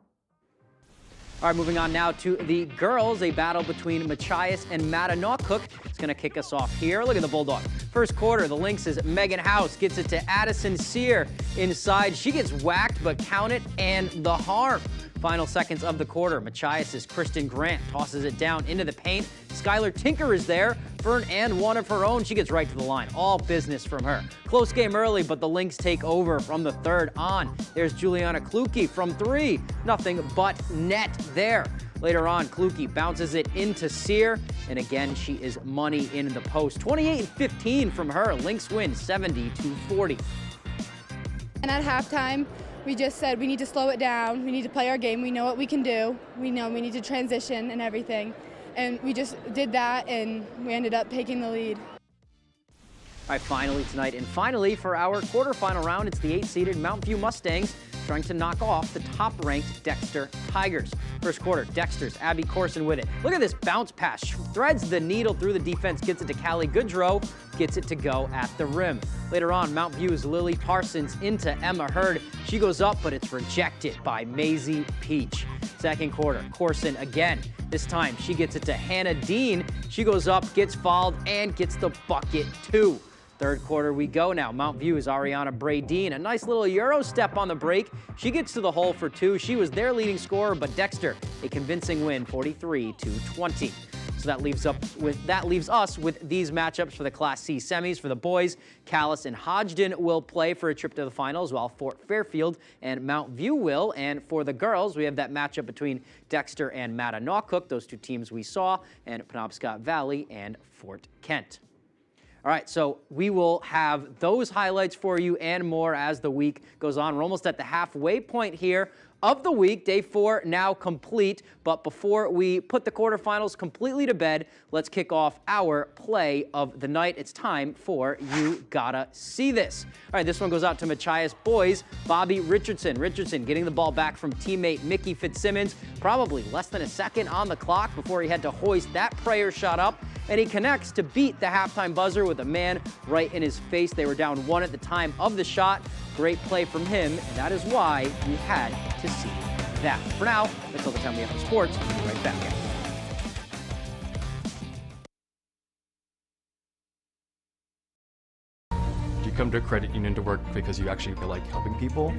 All right, moving on now to the girls, a battle between Machias and Mattanock. It's going to kick us off here. Look at the Bulldogs. First quarter, the Lynx's Megan House gets it to Addison Sear inside. She gets whacked, but count it and the harm. Final seconds of the quarter, Machias' Kristen Grant tosses it down into the paint. Skylar Tinker is there for an and 1 of her own. She gets right to the line. All business from her. Close game early, but the Lynx take over from the 3rd on. There's Juliana Kluke from 3. Nothing but net there. Later on, Kluke bounces it into Sear, and again, she is money in the post. 28-15 from her. Lynx win 70-40. And at halftime, we just said we need to slow it down. We need to play our game. We know what we can do. We know we need to transition and everything. And we just did that, and we ended up taking the lead. All right, finally tonight, and finally for our quarterfinal round, it's the 8-seeded Mount View Mustangs trying to knock off the top-ranked Dexter Tigers. First quarter, Dexter's Abby Corson with it. Look at this bounce pass. Threads the needle through the defense, gets it to Callie Goodrow, gets it to go at the rim. Later on, Mount View's Lily Parsons into Emma Hurd. She goes up, but it's rejected by Maisie Peach. Second quarter, Corson again. This time, she gets it to Hannah Dean. She goes up, gets fouled, and gets the bucket too. Third quarter we go now. Mount View is Ariana Bradeen. A nice little Euro step on the break. She gets to the hole for 2. She was their leading scorer, but Dexter, a convincing win, 43-20. So that leaves us with these matchups for the Class C semis. For the boys, Calais and Hodgdon will play for a trip to the finals, while Fort Fairfield and Mount View will. And for the girls, we have that matchup between Dexter and Mattanock, those 2 teams we saw, and Penobscot Valley and Fort Kent. All right, so we will have those highlights for you and more as the week goes on. We're almost at the halfway point here of the week. Day 4 now complete. But before we put the quarterfinals completely to bed, let's kick off our play of the night. It's time for You Gotta See This. All right, this one goes out to Machias boys. Bobby Richardson. Richardson getting the ball back from teammate Mickey Fitzsimmons. Probably less than a second on the clock before he had to hoist that prayer shot up. And he connects to beat the halftime buzzer with a man right in his face. They were down 1 at the time of the shot. Great play from him, and that is why you had to see that. For now, that's all the time we have for sports. We'll be right back. You come to a credit union to work because you actually feel like helping people.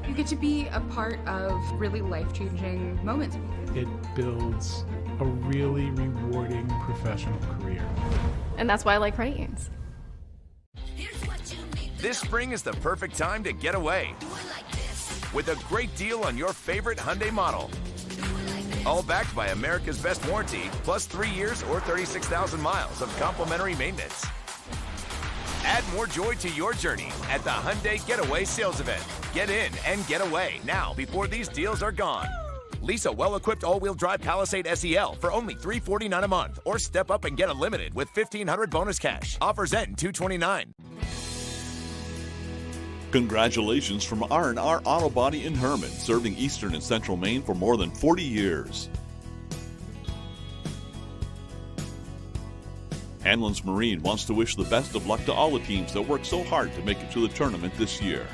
You get to be a part of really life-changing moments. It builds a really rewarding professional career. And that's why I like credit unions. This spring is the perfect time to get away with a great deal on your favorite Hyundai model. All backed by America's best warranty, plus 3 years or 36,000 miles of complimentary maintenance. Add more joy to your journey at the Hyundai Getaway Sales Event. Get in and get away now before these deals are gone. Lease a well-equipped all-wheel drive Palisade SEL for only $349 a month, or step up and get unlimited with $1,500 bonus cash. Offers end $229. Congratulations from R&R Auto Body in Herman, serving Eastern and Central Maine for more than 40 years. Hanlon's Marine wants to wish the best of luck to all the teams that worked so hard to make it to the tournament this year.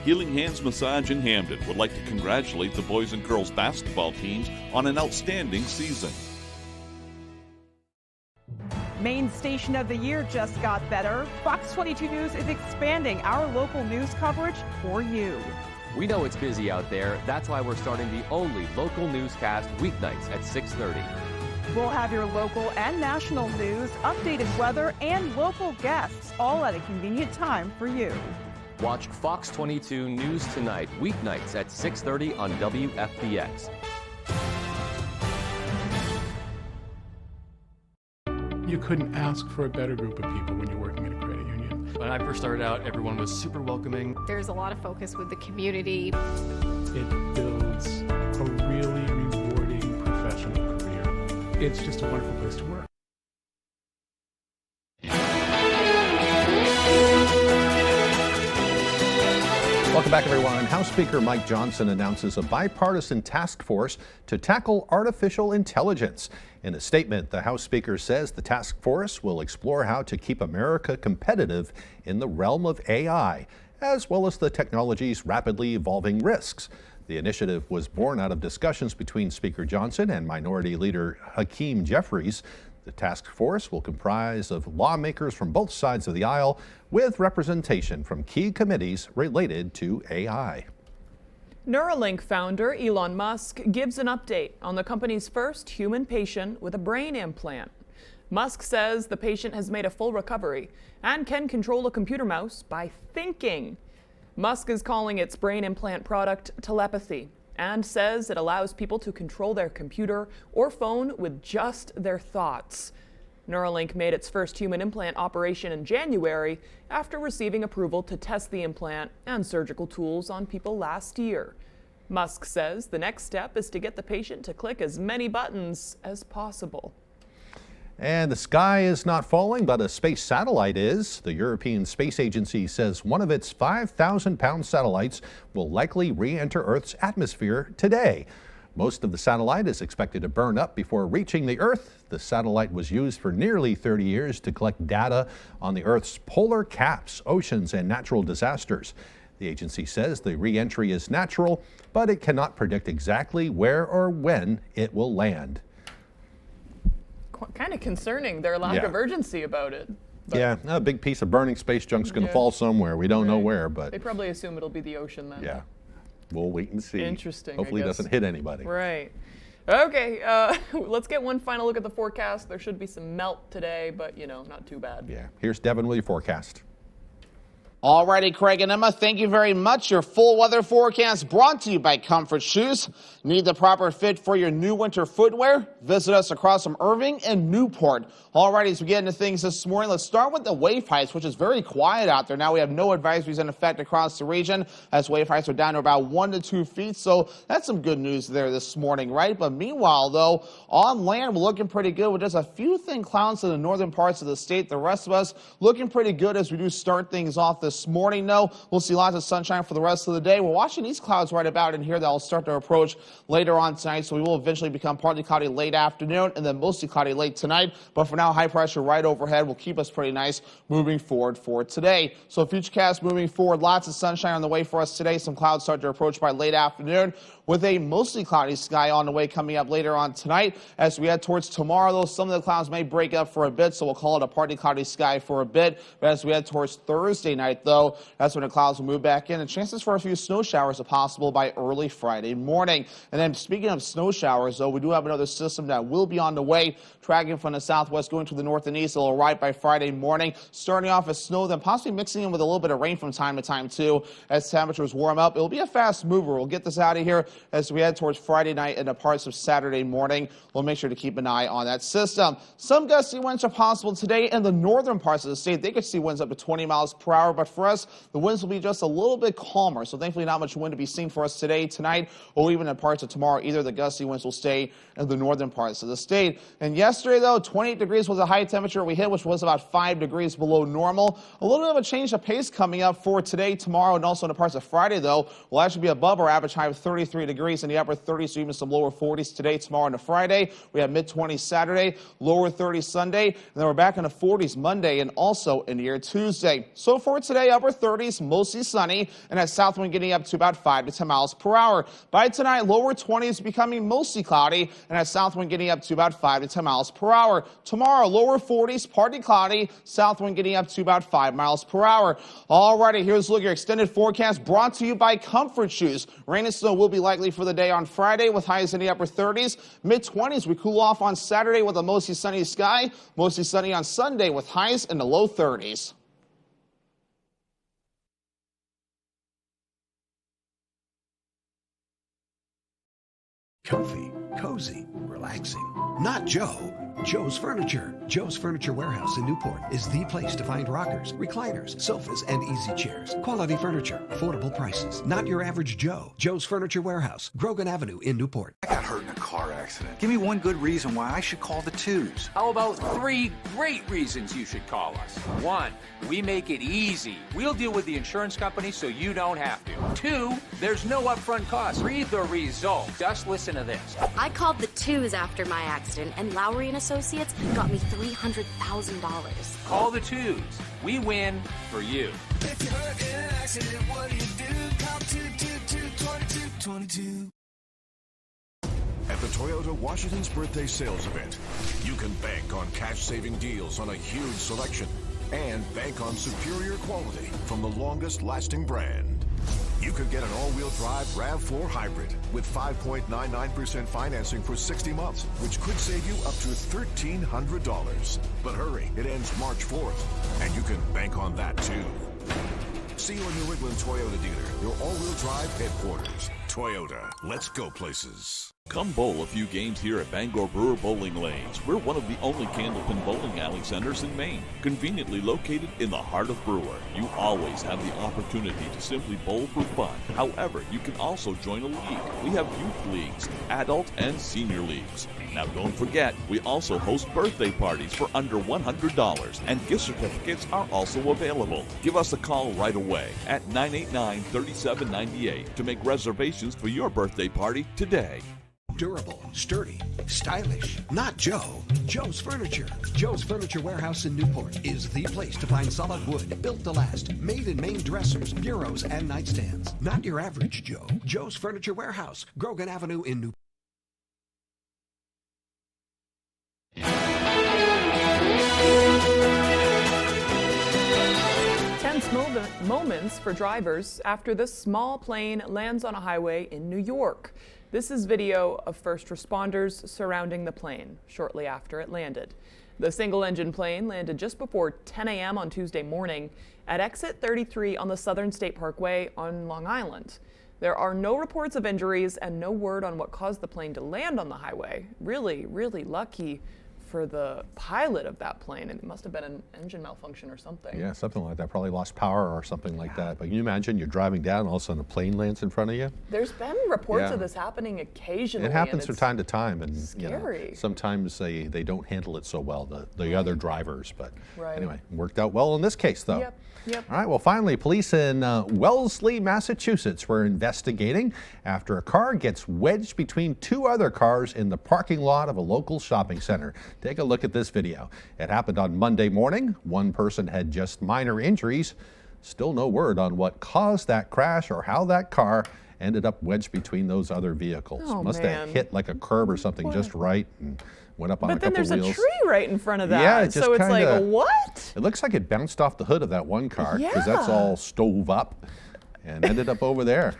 Healing Hands Massage in Hamden would like to congratulate the boys and girls basketball teams on an outstanding season. Maine Station of the Year just got better. Fox 22 News is expanding our local news coverage for you. We know it's busy out there. That's why we're starting the only local newscast weeknights at 6:30. We'll have your local and national news, updated weather, and local guests, all at a convenient time for you. Watch Fox 22 News Tonight, weeknights at 6:30 on WFVX. You couldn't ask for a better group of people when you're working at a credit union. When I first started out, everyone was super welcoming. There's a lot of focus with the community. It builds a really rewarding professional career. It's just a wonderful place to work. Welcome back, everyone. House Speaker Mike Johnson announces a bipartisan task force to tackle artificial intelligence. In a statement, the House Speaker says the task force will explore how to keep America competitive in the realm of AI, as well as the technology's rapidly evolving risks. The initiative was born out of discussions between Speaker Johnson and Minority Leader Hakeem Jeffries. The task force will comprise of lawmakers from both sides of the aisle, with representation from key committees related to AI. Neuralink founder Elon Musk gives an update on the company's first human patient with a brain implant. Musk says the patient has made a full recovery and can control a computer mouse by thinking. Musk is calling its brain implant product telepathy and says it allows people to control their computer or phone with just their thoughts. Neuralink made its first human implant operation in January after receiving approval to test the implant and surgical tools on people last year. Musk says the next step is to get the patient to click as many buttons as possible. And the sky is not falling, but a space satellite is. The European Space Agency says one of its 5,000-pound satellites will likely re-enter Earth's atmosphere today. Most of the satellite is expected to burn up before reaching the Earth. The satellite was used for nearly 30 years to collect data on the Earth's polar caps, oceans, and natural disasters. The agency says the re-entry is natural, but it cannot predict exactly where or when it will land. Kind of concerning, their lack of urgency about it. But yeah, a big piece of burning space junk's going to fall somewhere. We don't know where, but they probably assume it'll be the ocean then. Yeah, we'll wait and see. Interesting. Hopefully it doesn't hit anybody. Right. Okay, let's get one final look at the forecast. There should be some melt today, but not too bad. Yeah. Here's Devin with your forecast. Alrighty, Craig and Emma, thank you very much. Your full weather forecast brought to you by Comfort Shoes. Need the proper fit for your new winter footwear? Visit us across from Irving and Newport. Alrighty, as we get into things this morning, let's start with the wave heights, which is very quiet out there. Now we have no advisories in effect across the region as wave heights are down to about 1 to 2 feet. So that's some good news there this morning, right? But meanwhile, though, on land, we're looking pretty good with just a few thin clouds in the northern parts of the state. The rest of us looking pretty good as we do start things off this morning. Though we'll see lots of sunshine for the rest of the day. We're watching these clouds right about in here that will start to approach later on tonight. So we will eventually become partly cloudy late afternoon and then mostly cloudy late tonight. But for now, high pressure right overhead will keep us pretty nice moving forward for today. So futurecast moving forward, lots of sunshine on the way for us today. Some clouds start to approach by late afternoon with a mostly cloudy sky on the way coming up later on tonight. As we head towards tomorrow, though, some of the clouds may break up for a bit, so we'll call it a partly cloudy sky for a bit. But as we head towards Thursday night, tonight, though. That's when the clouds will move back in, and chances for a few snow showers are possible by early Friday morning. And then speaking of snow showers, though, we do have another system that will be on the way, tracking from the southwest going to the north and east. It'll arrive by Friday morning, starting off as snow, then possibly mixing in with a little bit of rain from time to time, too, as temperatures warm up. It'll be a fast mover. We'll get this out of here as we head towards Friday night and the parts of Saturday morning. We'll make sure to keep an eye on that system. Some gusty winds are possible today in the northern parts of the state. They could see winds up to 20 miles per hour, but for us, the winds will be just a little bit calmer. So thankfully, not much wind to be seen for us today, tonight, or even in parts of tomorrow. Either the gusty winds will stay in the northern parts of the state. And yesterday, though, 28 degrees was a high temperature we hit, which was about 5 degrees below normal. A little bit of a change of pace coming up for today, tomorrow, and also in the parts of Friday, though. We'll actually be above our average high of 33 degrees in the upper 30s, so even some lower 40s today, tomorrow, and Friday. We have mid-20s Saturday, lower 30s Sunday, and then we're back in the 40s Monday and also in near Tuesday. So for today, upper 30s, mostly sunny, and that south wind getting up to about 5 to 10 miles per hour. By tonight, lower 20s becoming mostly cloudy, and that south wind getting up to about 5 to 10 miles per hour. Tomorrow, lower 40s, partly cloudy, south wind getting up to about 5 miles per hour. All righty, here's a look at your extended forecast brought to you by Comfort Shoes. Rain and snow will be likely for the day on Friday with highs in the upper 30s. Mid-20s, we cool off on Saturday with a mostly sunny sky. Mostly sunny on Sunday with highs in the low 30s. Comfy, cozy, relaxing. Not Joe. Joe's Furniture. Joe's Furniture Warehouse in Newport is the place to find rockers, recliners, sofas, and easy chairs. Quality furniture, affordable prices. Not your average Joe. Joe's Furniture Warehouse, Grogan Avenue in Newport. I got hurt in a car accident. Give me one good reason why I should call the twos. How about 3 great reasons you should call us? 1, we make it easy. We'll deal with the insurance company so you don't have to. 2, there's no upfront cost. Read the results. Just listen to this. I called the twos after my accident, and Lowry and Associates got me $300,000. Call the twos. We win for you. If you're hurt in an accident, what do you do? Call 222-2222. At the Toyota Washington's Birthday Sales Event, you can bank on cash-saving deals on a huge selection and bank on superior quality from the longest-lasting brand. You could get an all-wheel drive RAV4 hybrid with 5.99% financing for 60 months, which could save you up to $1,300. But hurry, it ends March 4th, and you can bank on that too. See your New England Toyota dealer, your all-wheel drive headquarters. Toyota, let's go places. Come bowl a few games here at Bangor Brewer Bowling Lanes. We're one of the only Candlepin bowling alley centers in Maine, conveniently located in the heart of Brewer. You always have the opportunity to simply bowl for fun. However, you can also join a league. We have youth leagues, adult and senior leagues. Now don't forget, we also host birthday parties for under $100, and gift certificates are also available. Give us a call right away at 989-3798 to make reservations for your birthday party today. Durable, sturdy, stylish. Not Joe. Joe's Furniture. Joe's Furniture Warehouse in Newport is the place to find solid wood, built to last, made in Maine dressers, bureaus, and nightstands. Not your average Joe. Joe's Furniture Warehouse, Grogan Avenue in Newport. Tense moments for drivers after this small plane lands on a highway in New York. This is video of first responders surrounding the plane shortly after it landed. The single-engine plane landed just before 10 a.m. on Tuesday morning at exit 33 on the Southern State Parkway on Long Island. There are no reports of injuries and no word on what caused the plane to land on the highway. Really, really lucky for the pilot of that plane. It must have been an engine malfunction or something. Yeah, something like that. Probably lost power or something like that. But can you imagine you're driving down, all of a sudden a plane lands in front of you? There's been reports of this happening occasionally. It happens from time to time, and scary. You know, sometimes they don't handle it so well, the other drivers. But anyway, worked out well in this case, though. Yep. All right, well, finally, police in Wellesley, Massachusetts were investigating after a car gets wedged between 2 other cars in the parking lot of a local shopping center. Take a look at this video. It happened on Monday morning. One person had just minor injuries. Still no word on what caused that crash or how that car ended up wedged between those other vehicles. Oh, Must man. have hit like a curb or something just right and went up on a But then couple there's wheels. a tree right in front of that. Yeah, it just so it's like, kinda- what? It looks like it bounced off the hood of that one car because that's Yeah. all stove up and ended up over there.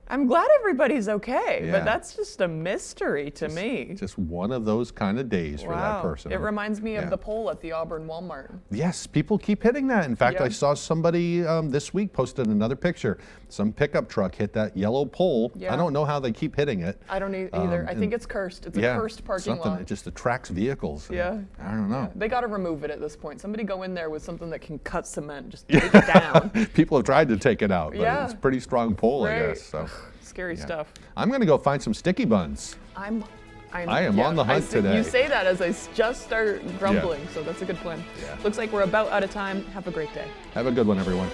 I'm glad everybody's okay, Yeah. but that's just a mystery to me. Just one of those kind of days for that person. It reminds me Yeah. of the pole at the Auburn Walmart. Yes, people keep hitting that. In fact, Yeah. I saw somebody this week posted another picture. Some pickup truck hit that yellow pole. Yeah. I don't know how they keep hitting it. I don't either. I think and- it's cursed. It's a yeah, cursed parking something lot. that just attracts vehicles. and Yeah. I don't know. They got to remove it at this point. Somebody go in there with something that can cut cement. Just take it down. People have tried to take it out, but Yeah. it's a pretty strong pole, I Right. guess. So. Scary Yeah. stuff. I'm going to go find some sticky buns. I am on the hunt today. You say that as I just start grumbling, so that's a good plan. Yeah. Looks like we're about out of time. Have a great day. Have a good one, everyone.